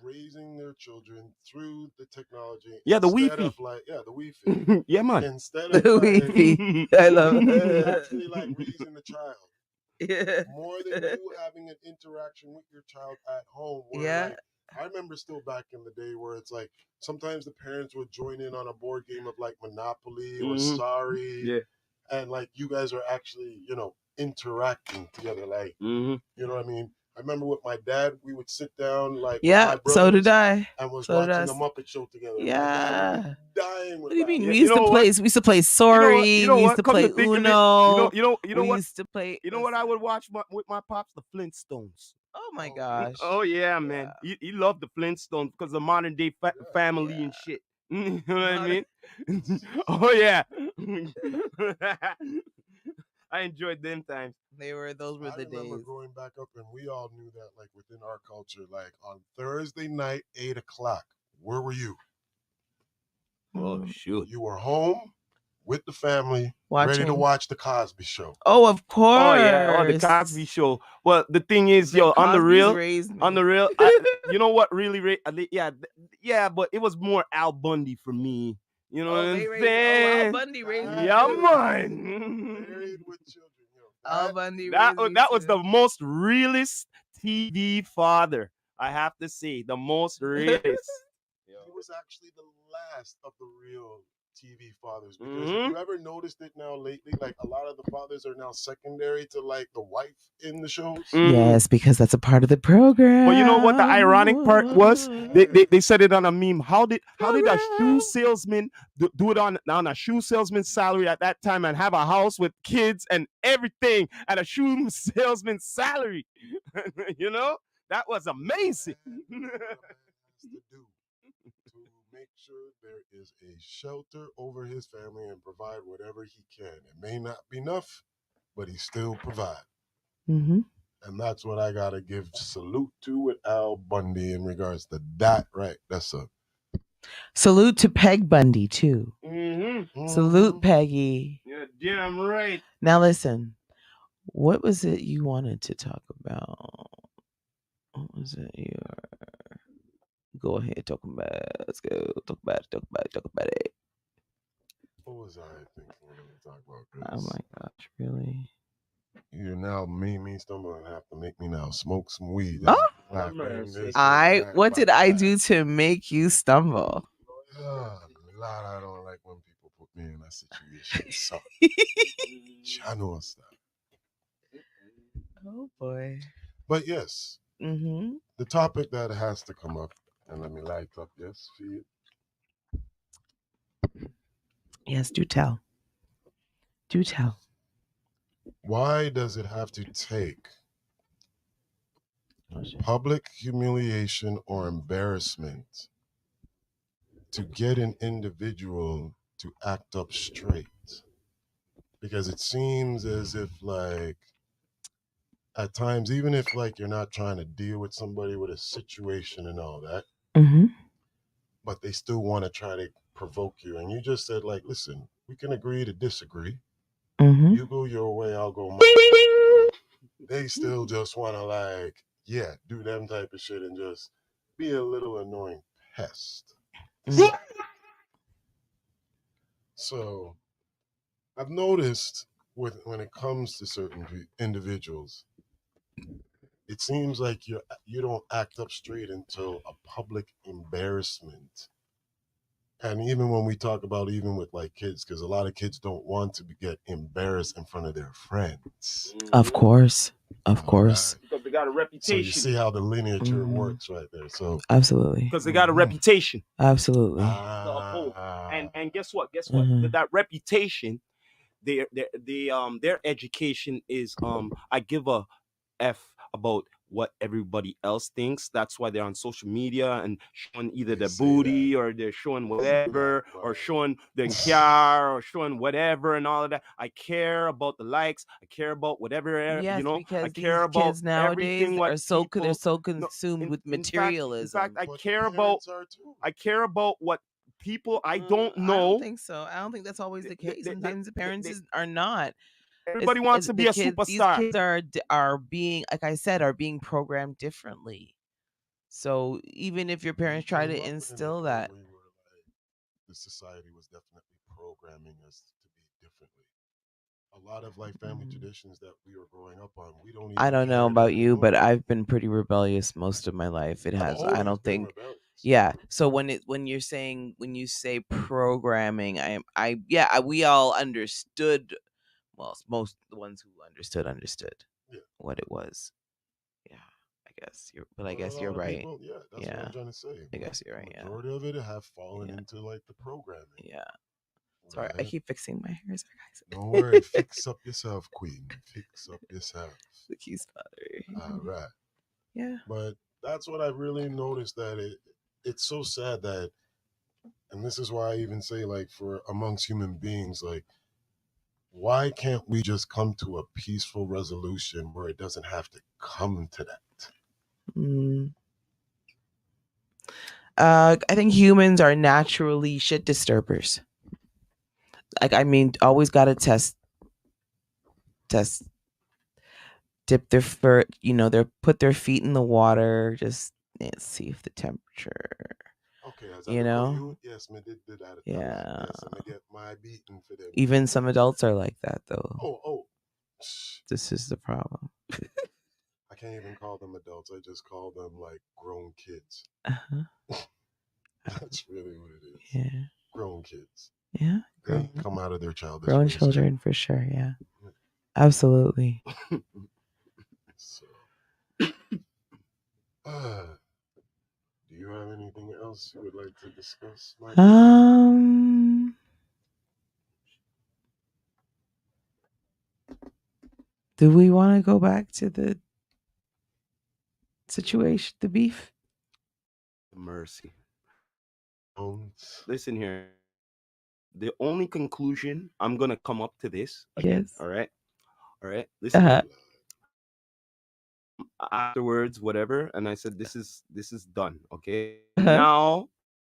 [SPEAKER 2] raising their children through the technology.
[SPEAKER 3] Yeah, the
[SPEAKER 2] instead
[SPEAKER 3] Wi-Fi.
[SPEAKER 2] of like, yeah, the Wi-Fi.
[SPEAKER 3] Yeah, man.
[SPEAKER 2] Instead
[SPEAKER 1] the
[SPEAKER 2] of like,
[SPEAKER 1] Wi-Fi. I love it.
[SPEAKER 2] actually like raising the child
[SPEAKER 1] Yeah.
[SPEAKER 2] more than you having an interaction with your child at home. Where,
[SPEAKER 1] Yeah.
[SPEAKER 2] like, I remember still back in the day where it's like sometimes the parents would join in on a board game of like Monopoly or Sorry.
[SPEAKER 3] Yeah.
[SPEAKER 2] And like you guys are actually, interacting together. Like, you know what I mean? I remember with my dad, we would sit down like
[SPEAKER 1] Yeah,
[SPEAKER 2] with my
[SPEAKER 1] so did
[SPEAKER 2] brothers
[SPEAKER 1] I.
[SPEAKER 2] and was
[SPEAKER 1] So did
[SPEAKER 2] watching
[SPEAKER 1] us.
[SPEAKER 2] the Muppet Show together. My dad
[SPEAKER 1] Yeah.
[SPEAKER 2] would be dying with
[SPEAKER 1] What do you mean?
[SPEAKER 3] Yeah,
[SPEAKER 1] We
[SPEAKER 3] you
[SPEAKER 1] used to
[SPEAKER 3] know
[SPEAKER 1] play.
[SPEAKER 3] what?
[SPEAKER 1] We used to play Sorry.
[SPEAKER 3] You know
[SPEAKER 1] we used
[SPEAKER 3] what?
[SPEAKER 1] to
[SPEAKER 3] Come
[SPEAKER 1] play
[SPEAKER 3] to think of it,
[SPEAKER 1] Uno.
[SPEAKER 3] you know
[SPEAKER 1] we
[SPEAKER 3] what?
[SPEAKER 1] used to play.
[SPEAKER 3] You know what I would watch with my pops? The Flintstones.
[SPEAKER 1] Oh my gosh.
[SPEAKER 3] Oh yeah, man. He loved the Flintstones because of modern day family and shit. You know what I mean? Oh yeah. I enjoyed them times.
[SPEAKER 1] Those were
[SPEAKER 2] I
[SPEAKER 1] the
[SPEAKER 2] remember
[SPEAKER 1] days.
[SPEAKER 2] growing back up, and we all knew that, like within our culture, like on Thursday night, 8 o'clock, where were you?
[SPEAKER 3] Oh shoot.
[SPEAKER 2] You were home with the family, ready to
[SPEAKER 1] Watching.
[SPEAKER 2] watch the Cosby Show.
[SPEAKER 1] Oh, of course.
[SPEAKER 3] Oh yeah, oh the Cosby Show. Well, the thing is, yo, on the
[SPEAKER 1] Cosby's
[SPEAKER 3] real,
[SPEAKER 1] raised me.
[SPEAKER 3] you know what really, yeah, but it was more Al Bundy for me. You know what I'm saying?
[SPEAKER 1] Al Bundy raised me.
[SPEAKER 3] Yeah,
[SPEAKER 1] too.
[SPEAKER 3] man.
[SPEAKER 2] Married with children,
[SPEAKER 1] Al Bundy
[SPEAKER 3] That
[SPEAKER 1] raised me
[SPEAKER 3] that was
[SPEAKER 1] too.
[SPEAKER 3] the most realist TV father. I have to say, the most realist.
[SPEAKER 2] He was actually the last of the real TV fathers, because if you ever noticed it now lately, like a lot of the fathers are now secondary to like the wife in the shows.
[SPEAKER 1] Yes, because that's a part of the program.
[SPEAKER 3] But you know what the ironic part was? They said it on a meme. How did a shoe salesman do it on a shoe salesman's salary at that time and have a house with kids and everything at a shoe salesman's salary? You know? That was amazing.
[SPEAKER 2] To make sure there is a shelter over his family and provide whatever he can. It may not be enough, but he still provide.
[SPEAKER 1] Mm-hmm.
[SPEAKER 2] And that's what I gotta give salute to with Al Bundy in regards to that. Right? That's a
[SPEAKER 1] salute to Peg Bundy too.
[SPEAKER 3] Mm-hmm.
[SPEAKER 1] Salute Peggy.
[SPEAKER 3] Yeah, damn right.
[SPEAKER 1] Now listen, what was it you wanted to talk about? What was it you were... Go ahead, talk about it. Let's go. Talk about it.
[SPEAKER 2] What was I thinking when we talk about this?
[SPEAKER 1] Oh my gosh, really?
[SPEAKER 2] You now made me stumble and have to make me now smoke some weed.
[SPEAKER 1] Oh? What did I do to make you stumble?
[SPEAKER 2] Oh, Lord, I don't like when people put me in a situation. So, I know stuff.
[SPEAKER 1] Oh boy.
[SPEAKER 2] But yes, the topic that has to come up, and let me light up, yes, feed.
[SPEAKER 1] Yes, do tell. Do tell.
[SPEAKER 2] Why does it have to take public humiliation or embarrassment to get an individual to act up straight? Because it seems as if, like, at times, even if like you're not trying to deal with somebody with a situation and all that, but they still want to try to provoke you. And you just said, like, listen, we can agree to disagree. You go your way, I'll go my way. They still just want to, like, do them type of shit and just be a little annoying pest. So I've noticed when it comes to certain individuals, it seems like you don't act up straight until a public embarrassment And even when we talk about even with like kids, because a lot of kids don't want to get embarrassed in front of their friends.
[SPEAKER 1] Of course. Of
[SPEAKER 2] All
[SPEAKER 1] course.
[SPEAKER 2] right.
[SPEAKER 3] Because they got a
[SPEAKER 2] So you
[SPEAKER 3] reputation.
[SPEAKER 2] see how the lineature
[SPEAKER 1] Mhm.
[SPEAKER 2] works right there. So
[SPEAKER 1] Absolutely.
[SPEAKER 3] Because they got a
[SPEAKER 2] Mhm.
[SPEAKER 3] reputation
[SPEAKER 1] Absolutely.
[SPEAKER 3] to uphold.
[SPEAKER 2] Ah,
[SPEAKER 3] And guess what? Guess what?
[SPEAKER 1] Mhm.
[SPEAKER 3] That reputation, their education is I give a f about what everybody else thinks. That's why they're on social media and showing either
[SPEAKER 2] they
[SPEAKER 3] their
[SPEAKER 2] say that.
[SPEAKER 3] booty or they're showing whatever or
[SPEAKER 2] Right.
[SPEAKER 3] showing their car or showing whatever and all of that. I care about the likes. I care about whatever,
[SPEAKER 1] Yes,
[SPEAKER 3] I
[SPEAKER 1] because
[SPEAKER 3] care
[SPEAKER 1] these
[SPEAKER 3] about
[SPEAKER 1] kids nowadays
[SPEAKER 3] everything what
[SPEAKER 1] are they're
[SPEAKER 3] people.
[SPEAKER 1] so
[SPEAKER 3] No,
[SPEAKER 1] consumed with
[SPEAKER 3] in fact,
[SPEAKER 1] materialism.
[SPEAKER 3] I
[SPEAKER 2] But the
[SPEAKER 3] care about
[SPEAKER 2] parents are too.
[SPEAKER 3] I care about what people I don't
[SPEAKER 1] I don't
[SPEAKER 3] know.
[SPEAKER 1] think so. I don't think that's always the case.
[SPEAKER 3] They, they,
[SPEAKER 1] Sometimes the
[SPEAKER 3] they,
[SPEAKER 1] parents
[SPEAKER 3] they,
[SPEAKER 1] are not.
[SPEAKER 3] everybody wants to
[SPEAKER 1] The
[SPEAKER 3] be a
[SPEAKER 1] kids. These
[SPEAKER 3] superstar.
[SPEAKER 1] kids are being, like I said, are being programmed differently. So even if your
[SPEAKER 2] We
[SPEAKER 1] parents try
[SPEAKER 2] grew
[SPEAKER 1] to
[SPEAKER 2] up in an
[SPEAKER 1] instill
[SPEAKER 2] era
[SPEAKER 1] that,
[SPEAKER 2] where like the society was definitely programming us to be differently. A lot of like family
[SPEAKER 1] mm,
[SPEAKER 2] traditions that we were growing up on, we don't
[SPEAKER 1] I
[SPEAKER 2] even
[SPEAKER 1] don't know
[SPEAKER 2] carry that
[SPEAKER 1] about you, but
[SPEAKER 2] anymore.
[SPEAKER 1] I've been pretty rebellious most of my life. It
[SPEAKER 2] I've
[SPEAKER 1] has. I
[SPEAKER 2] always
[SPEAKER 1] don't
[SPEAKER 2] been
[SPEAKER 1] think.
[SPEAKER 2] rebellious.
[SPEAKER 1] Yeah. So when you're saying, when you say programming, we all understood. Well, most the ones who understood
[SPEAKER 2] Yeah.
[SPEAKER 1] what it was. Yeah. I
[SPEAKER 2] But a
[SPEAKER 1] guess you're
[SPEAKER 2] lot of
[SPEAKER 1] right.
[SPEAKER 2] people, yeah, that's what
[SPEAKER 1] Yeah.
[SPEAKER 2] I'm trying to say.
[SPEAKER 1] I guess you're
[SPEAKER 2] The
[SPEAKER 1] right. Yeah.
[SPEAKER 2] majority of it have fallen
[SPEAKER 1] Yeah.
[SPEAKER 2] into like the programming,
[SPEAKER 1] Yeah. Sorry, I
[SPEAKER 2] right?
[SPEAKER 1] keep fixing my hair. Sorry,
[SPEAKER 2] Don't
[SPEAKER 1] guys.
[SPEAKER 2] worry, fix up yourself, queen. Fix up yourself.
[SPEAKER 1] The keys
[SPEAKER 2] All
[SPEAKER 1] bothering.
[SPEAKER 2] right.
[SPEAKER 1] Yeah.
[SPEAKER 2] But that's what I really noticed that it's so sad that, and this is why I even say like for amongst human beings, like why can't we just come to a peaceful resolution where it doesn't have to come to that?
[SPEAKER 1] Mm. I think humans are naturally shit disturbers. Like, I mean, always gotta test, dip their foot, their put their feet in the water, just see if the temperature,
[SPEAKER 2] Okay, as a
[SPEAKER 1] you
[SPEAKER 2] little
[SPEAKER 1] know.
[SPEAKER 2] youth, yes, me did that a lot.
[SPEAKER 1] Yeah.
[SPEAKER 2] Yes, and me get my beating for them
[SPEAKER 1] Even
[SPEAKER 2] things.
[SPEAKER 1] some adults are like that, though.
[SPEAKER 2] Oh.
[SPEAKER 1] This is the problem.
[SPEAKER 2] I can't even call them adults. I just call them like grown kids.
[SPEAKER 1] Uh-huh.
[SPEAKER 2] That's really what it is.
[SPEAKER 1] Yeah.
[SPEAKER 2] Grown kids.
[SPEAKER 1] Yeah.
[SPEAKER 2] They ain't come out of their childish
[SPEAKER 1] Grown
[SPEAKER 2] ways yet.
[SPEAKER 1] children for sure. Yeah. Absolutely.
[SPEAKER 2] So, do you have anything else you would like to discuss, Mike?
[SPEAKER 1] Do we want to go back to the situation, the beef?
[SPEAKER 3] Mercy.
[SPEAKER 2] Bones.
[SPEAKER 3] Listen here. The only conclusion I'm gonna come up to this again.
[SPEAKER 1] Yes.
[SPEAKER 3] All right. All right. Listen.
[SPEAKER 1] Uh-huh.
[SPEAKER 3] Afterwards, whatever, and I said, this is done. Okay.
[SPEAKER 1] Uh-huh.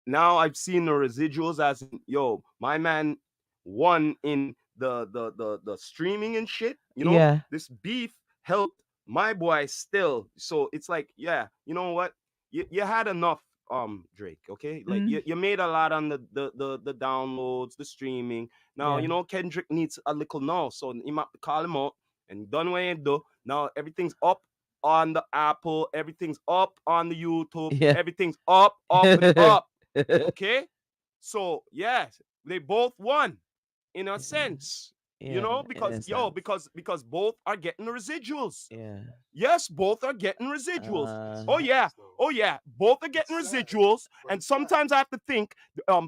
[SPEAKER 3] Now I've seen the residuals as in, yo, my man won in the streaming and shit.
[SPEAKER 1] Yeah.
[SPEAKER 3] This beef helped my boy still. So it's like, yeah, you know what? You had enough, Drake. Okay, like
[SPEAKER 1] Mm.
[SPEAKER 3] you made a lot on the downloads, the streaming. Now
[SPEAKER 1] Yeah.
[SPEAKER 3] Kendrick needs a little now, so you might call him out and done what you do. Now everything's up on the Apple, everything's up on the YouTube,
[SPEAKER 1] Yeah.
[SPEAKER 3] everything's up and up. Okay? So yes, they both won in a sense.
[SPEAKER 1] Yeah. In
[SPEAKER 3] Because
[SPEAKER 1] a sense.
[SPEAKER 3] because both are getting the residuals.
[SPEAKER 1] Yeah.
[SPEAKER 3] Yes, both are getting residuals. Oh
[SPEAKER 1] Uh,
[SPEAKER 3] yeah. Oh yeah, both are getting
[SPEAKER 2] It's sad,
[SPEAKER 3] residuals.
[SPEAKER 2] but
[SPEAKER 3] And
[SPEAKER 2] it's sad.
[SPEAKER 3] sometimes I have to think,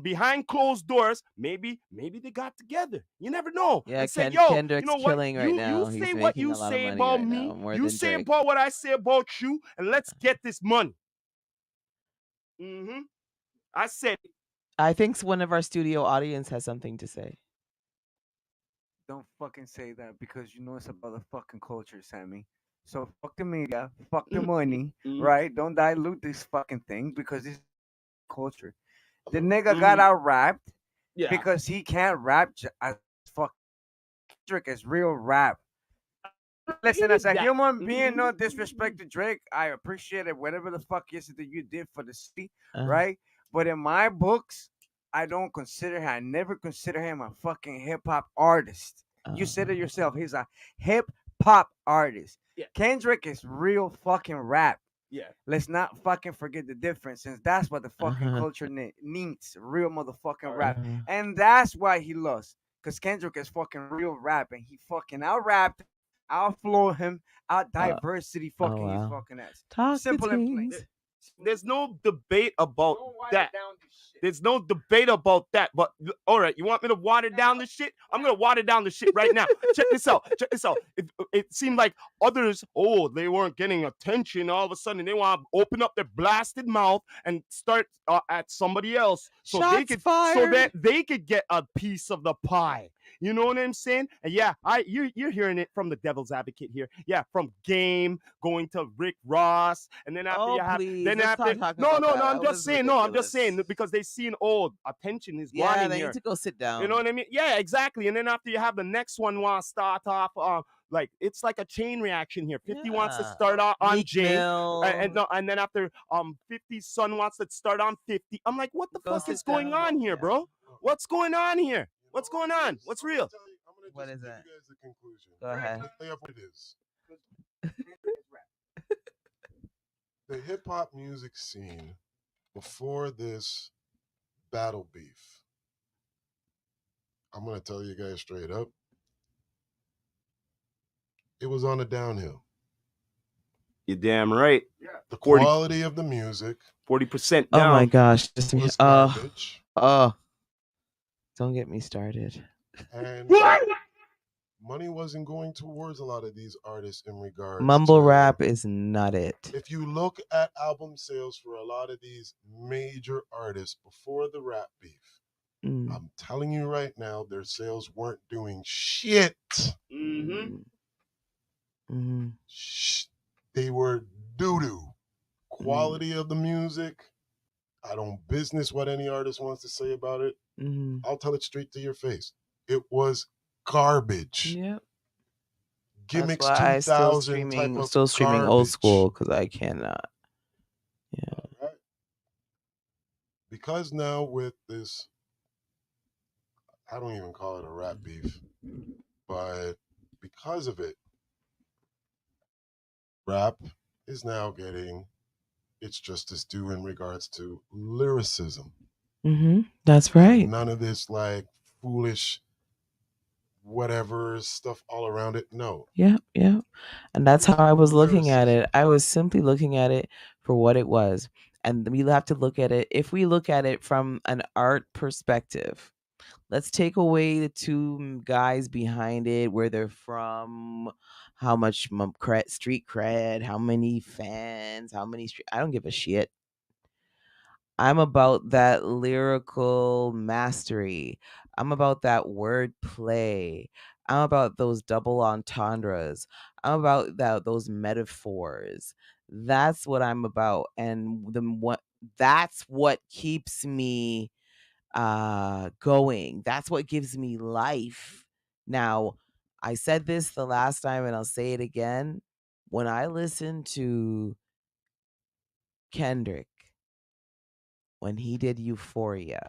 [SPEAKER 3] behind closed doors, maybe they got together. You never know.
[SPEAKER 1] yeah.
[SPEAKER 3] And said, yo, you
[SPEAKER 1] Kendrick's
[SPEAKER 3] know what?
[SPEAKER 1] killing right
[SPEAKER 3] You
[SPEAKER 1] now. He's
[SPEAKER 3] say what
[SPEAKER 1] making
[SPEAKER 3] you
[SPEAKER 1] a lot of
[SPEAKER 3] say
[SPEAKER 1] money
[SPEAKER 3] about
[SPEAKER 1] right
[SPEAKER 3] me.
[SPEAKER 1] now, more
[SPEAKER 3] You
[SPEAKER 1] than
[SPEAKER 3] say
[SPEAKER 1] Drake.
[SPEAKER 3] about what I say about you, and let's get this money. Mm-hmm. I said it.
[SPEAKER 1] I think one of our studio audience has something to say.
[SPEAKER 8] Don't fucking say that because you know it's about the fucking culture, Sammy. So fuck the media, fuck the money,
[SPEAKER 3] Mm-hmm.
[SPEAKER 8] right? Don't dilute this fucking thing because this is culture. The nigga got
[SPEAKER 3] Mm-hmm.
[SPEAKER 8] out rapped
[SPEAKER 3] Yeah.
[SPEAKER 8] because he can't rap as fuck. Kendrick is real rap. Listen, as a
[SPEAKER 3] That.
[SPEAKER 8] human being, no
[SPEAKER 3] Mm-hmm.
[SPEAKER 8] disrespect to Drake, I appreciate it. Whatever the fuck is it that you did for the city,
[SPEAKER 1] Uh,
[SPEAKER 8] right? But in my books, I don't consider him. I never consider him a fucking hip hop artist. You said it yourself. He's a hip hop artist.
[SPEAKER 3] Yeah.
[SPEAKER 8] Kendrick is real fucking rap.
[SPEAKER 3] Yeah.
[SPEAKER 8] Let's not fucking forget the difference, since that's what the fucking
[SPEAKER 1] Uh-huh.
[SPEAKER 8] culture needs. Real motherfucking rap.
[SPEAKER 1] Uh-huh.
[SPEAKER 8] And that's why he lost. Because Kendrick is fucking real rap, and he fucking out rapped, out flow him, out
[SPEAKER 1] Uh,
[SPEAKER 8] diversity
[SPEAKER 1] oh
[SPEAKER 8] fucking his
[SPEAKER 1] wow.
[SPEAKER 8] fucking ass. Simple and plain.
[SPEAKER 1] Talkatives.
[SPEAKER 3] There's no debate about
[SPEAKER 8] Don't water
[SPEAKER 3] that.
[SPEAKER 8] down this shit.
[SPEAKER 3] There's no debate about that. But all right, you want me to water down the shit? I'm gonna water down the shit right now. Check this out. Check this out. It seemed like others, they weren't getting attention. All of a sudden, they want to open up their blasted mouth and start at somebody else, so
[SPEAKER 1] Shots fired.
[SPEAKER 3] that they could get a piece of the pie. You know what I'm saying? And yeah, you're hearing it from the devil's advocate here. Yeah, from Game going to Rick Ross, and then after
[SPEAKER 1] Oh,
[SPEAKER 3] you have,
[SPEAKER 1] please,
[SPEAKER 3] then
[SPEAKER 1] let's
[SPEAKER 3] after,
[SPEAKER 1] stop talking
[SPEAKER 3] no,
[SPEAKER 1] about
[SPEAKER 3] no,
[SPEAKER 1] that.
[SPEAKER 3] no.
[SPEAKER 1] That was
[SPEAKER 3] I'm just saying
[SPEAKER 1] ridiculous.
[SPEAKER 3] because they seen, attention is
[SPEAKER 1] Yeah,
[SPEAKER 3] gone
[SPEAKER 1] they
[SPEAKER 3] here.
[SPEAKER 1] need to go sit down.
[SPEAKER 3] You know what I mean? Yeah, exactly. And then after you have the next one want to start off, like it's like a chain reaction here. 50 wants to
[SPEAKER 1] Yeah.
[SPEAKER 3] start on
[SPEAKER 1] Meek
[SPEAKER 3] Jay,
[SPEAKER 1] Mill.
[SPEAKER 3] and then after 50's son wants to start on 50. I'm like, what the
[SPEAKER 1] Go
[SPEAKER 3] fuck
[SPEAKER 1] sit
[SPEAKER 3] is going
[SPEAKER 1] down.
[SPEAKER 3] on here,
[SPEAKER 1] Yeah.
[SPEAKER 3] bro? What's going on here? What's going on? What's real?
[SPEAKER 1] What is
[SPEAKER 2] give
[SPEAKER 1] that?
[SPEAKER 2] you guys the conclusion.
[SPEAKER 1] Go ahead.
[SPEAKER 2] Lay up what it is. The hip hop music scene before this battle beef, I'm gonna tell you guys straight up, it was on a downhill.
[SPEAKER 3] You're damn right.
[SPEAKER 2] The
[SPEAKER 3] 40
[SPEAKER 2] quality of the music
[SPEAKER 3] 40%
[SPEAKER 1] Oh
[SPEAKER 3] down.
[SPEAKER 1] my gosh.
[SPEAKER 2] was garbage.
[SPEAKER 1] Don't get me started.
[SPEAKER 2] And money wasn't going towards a lot of these artists in regards
[SPEAKER 1] Mumble
[SPEAKER 2] to,
[SPEAKER 1] rap is not it.
[SPEAKER 2] if you look at album sales for a lot of these major artists before the rap beef, I'm telling you right now, their sales weren't doing shit.
[SPEAKER 3] Mm-hmm.
[SPEAKER 1] Mm-hmm.
[SPEAKER 2] They were doo-doo. Quality of the music, I don't business what any artist wants to say about it.
[SPEAKER 1] Mm-hmm.
[SPEAKER 2] I'll tell it straight to your face. It was garbage.
[SPEAKER 1] Yep.
[SPEAKER 2] Gimmicks
[SPEAKER 1] That's why I
[SPEAKER 2] 2000 type of
[SPEAKER 1] still streaming
[SPEAKER 2] garbage.
[SPEAKER 1] old school because I cannot. Yeah.
[SPEAKER 2] All right. Because now with this, I don't even call it a rap beef, but because of it, rap is now getting its justice due in regards to lyricism.
[SPEAKER 1] Mm-hmm. That's
[SPEAKER 2] And
[SPEAKER 1] right.
[SPEAKER 2] none of this like foolish whatever stuff all around it. No.
[SPEAKER 1] Yeah, yeah. And that's how I was looking at it. I was simply looking at it for what it was. And we have to look at it, if we look at it from an art perspective, let's take away the two guys behind it, where they're from, how much street cred, how many fans, how many I don't give a shit. I'm about that lyrical mastery. I'm about that word play. I'm about those double entendres. I'm about those metaphors. That's what I'm about. And that's what keeps me going. That's what gives me life. Now, I said this the last time and I'll say it again. When I listen to Kendrick, when he did Euphoria,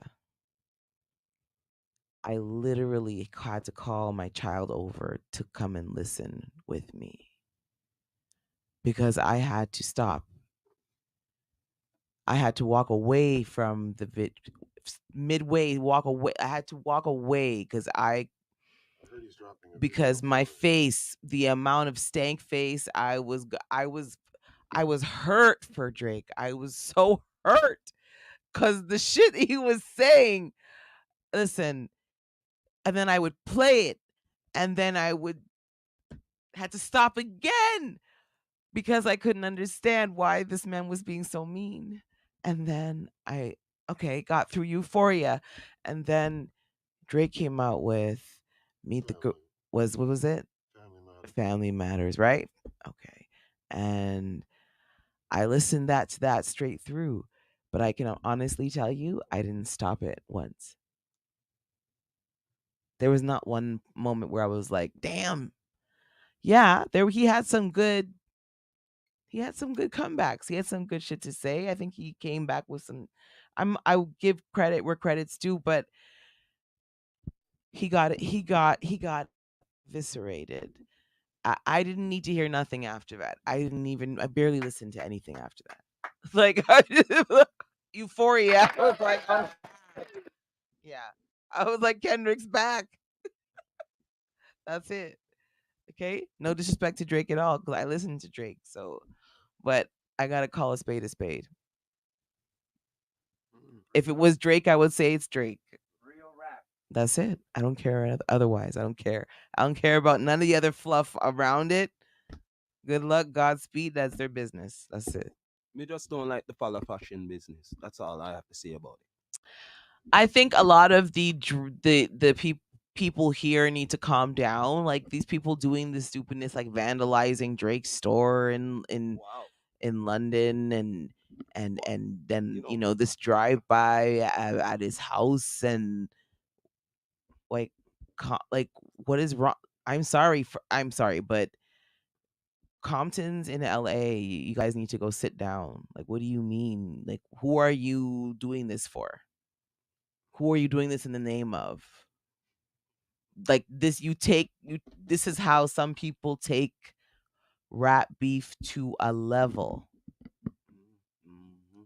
[SPEAKER 1] I literally had to call my child over to come and listen with me because I had to stop. I had to walk away from the midway, walk away. I had to walk away because my face, the amount of stank face, I was hurt for Drake. I was so hurt because the shit he was saying. Listen, and then I would play it, and then I would had to stop again because I couldn't understand why this man was being so mean. And then I got through Euphoria, and then Drake came out with Meet the what was it? Family Matters, right? Okay. And I listened to that straight through, but I can honestly tell you I didn't stop it once. There was not one moment where I was like, "Damn." Yeah, he had some good comebacks. He had some good shit to say. I think he came back with some I will give credit where credit's due, but he got eviscerated. I didn't need to hear nothing after that. I barely listened to anything after that. Like I Euphoria. I was like, oh yeah. I was like, Kendrick's back. That's it. Okay? No disrespect to Drake at all, because I listened to Drake. So, but I gotta call a spade a spade. If it was Drake, I would say it's Drake.
[SPEAKER 3] Real rap.
[SPEAKER 1] That's it. I don't care otherwise. I don't care. I don't care about none of the other fluff around it. Good luck, Godspeed. That's their business. That's it.
[SPEAKER 3] Me just don't like the follow fashion business. That's all I have to say about it.
[SPEAKER 1] I think a lot of people here need to calm down. Like these people doing this stupidness, like vandalizing Drake's store
[SPEAKER 3] Wow.
[SPEAKER 1] in London, and then
[SPEAKER 3] You know.
[SPEAKER 1] this drive by at his house, and like like what is wrong? I'm sorry, but Compton's in LA. You guys need to go sit down. Like, what do you mean? Like, who are you doing this for? Who are you doing this in the name of? Like this, this is how some people take rap beef to a level.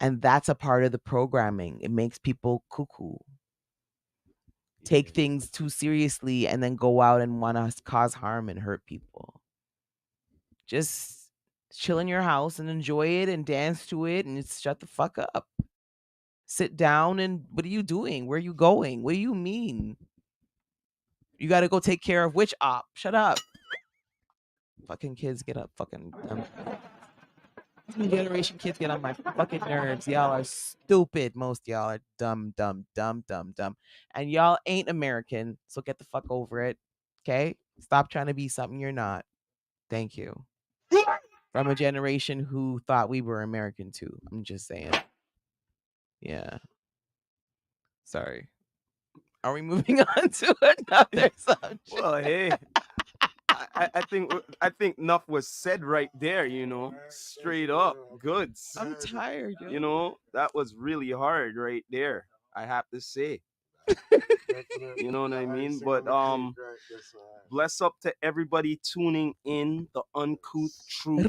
[SPEAKER 1] And that's a part of the programming. It makes people cuckoo. Take things too seriously and then go out and want to cause harm and hurt people. Just chill in your house and enjoy it and dance to it and just shut the fuck up. Sit down and what are you doing? Where are you going? What do you mean? You got to go take care of which op? Shut up. Fucking kids get up. Fucking generation kids get on my fucking nerves. Y'all are stupid. Most y'all are dumb, dumb, dumb, dumb, dumb. And y'all ain't American. So get the fuck over it. Okay? Stop trying to be something you're not. Thank you. From a generation who thought we were American too. I'm just saying. Yeah. Sorry. Are we moving on to another subject?
[SPEAKER 3] Well, hey. I think enough was said right there, straight up goods.
[SPEAKER 1] I'm tired, yo.
[SPEAKER 3] That was really hard right there, I have to say. You know what I mean? But bless up to everybody tuning in the Uncouth Truth.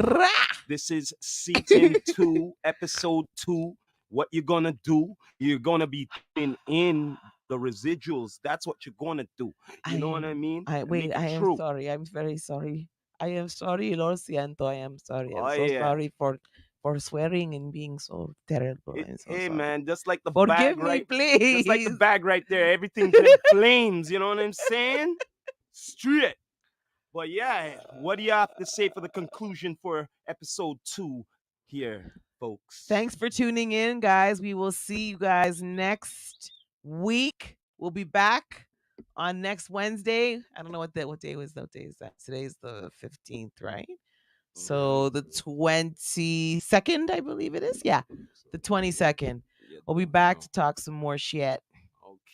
[SPEAKER 3] This is season 2, episode 2. What you're gonna do? You're gonna be tuning in the residuals. That's what you're gonna do. You know what I mean?
[SPEAKER 1] I am
[SPEAKER 3] true.
[SPEAKER 1] sorry. I'm very sorry. I am sorry, Lord Siento. I am sorry. I'm
[SPEAKER 3] Oh,
[SPEAKER 1] so
[SPEAKER 3] yeah.
[SPEAKER 1] sorry for swearing and being so terrible. I'm so
[SPEAKER 3] Hey
[SPEAKER 1] sorry.
[SPEAKER 3] man, just like the
[SPEAKER 1] Forgive
[SPEAKER 3] bag
[SPEAKER 1] me,
[SPEAKER 3] right,
[SPEAKER 1] please.
[SPEAKER 3] just like the bag right there. Everything's in flames. You know what I'm saying? Straight. But yeah, what do you have to say for the conclusion for episode 2 here, folks?
[SPEAKER 1] Thanks for tuning in, guys. We will see you guys next week. We'll be back on next Wednesday. I don't know what day is that? Today's the 15th, right? So the 22nd, I believe it is. Yeah, the 22nd. We'll be back to talk some more shit.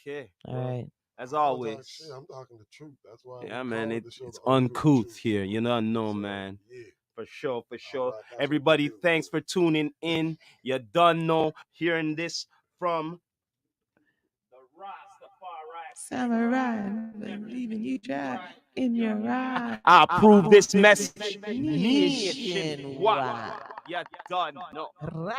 [SPEAKER 3] Okay.
[SPEAKER 1] All right.
[SPEAKER 3] As always.
[SPEAKER 2] Shit, I'm talking the truth. That's why.
[SPEAKER 3] Yeah,
[SPEAKER 2] we
[SPEAKER 3] man,
[SPEAKER 2] call the show
[SPEAKER 3] it's
[SPEAKER 2] the
[SPEAKER 3] uncouth
[SPEAKER 2] Truth.
[SPEAKER 3] here. You know,
[SPEAKER 2] So,
[SPEAKER 3] man.
[SPEAKER 2] Yeah.
[SPEAKER 3] For sure, for sure.
[SPEAKER 2] That's what we
[SPEAKER 3] Everybody,
[SPEAKER 2] do.
[SPEAKER 3] thanks for tuning in. You done know hearing this from the
[SPEAKER 1] Samurai, never leaving you dry in your eye.
[SPEAKER 3] I approve this message
[SPEAKER 1] nationwide.
[SPEAKER 3] nationwide. You done know.
[SPEAKER 1] Rah.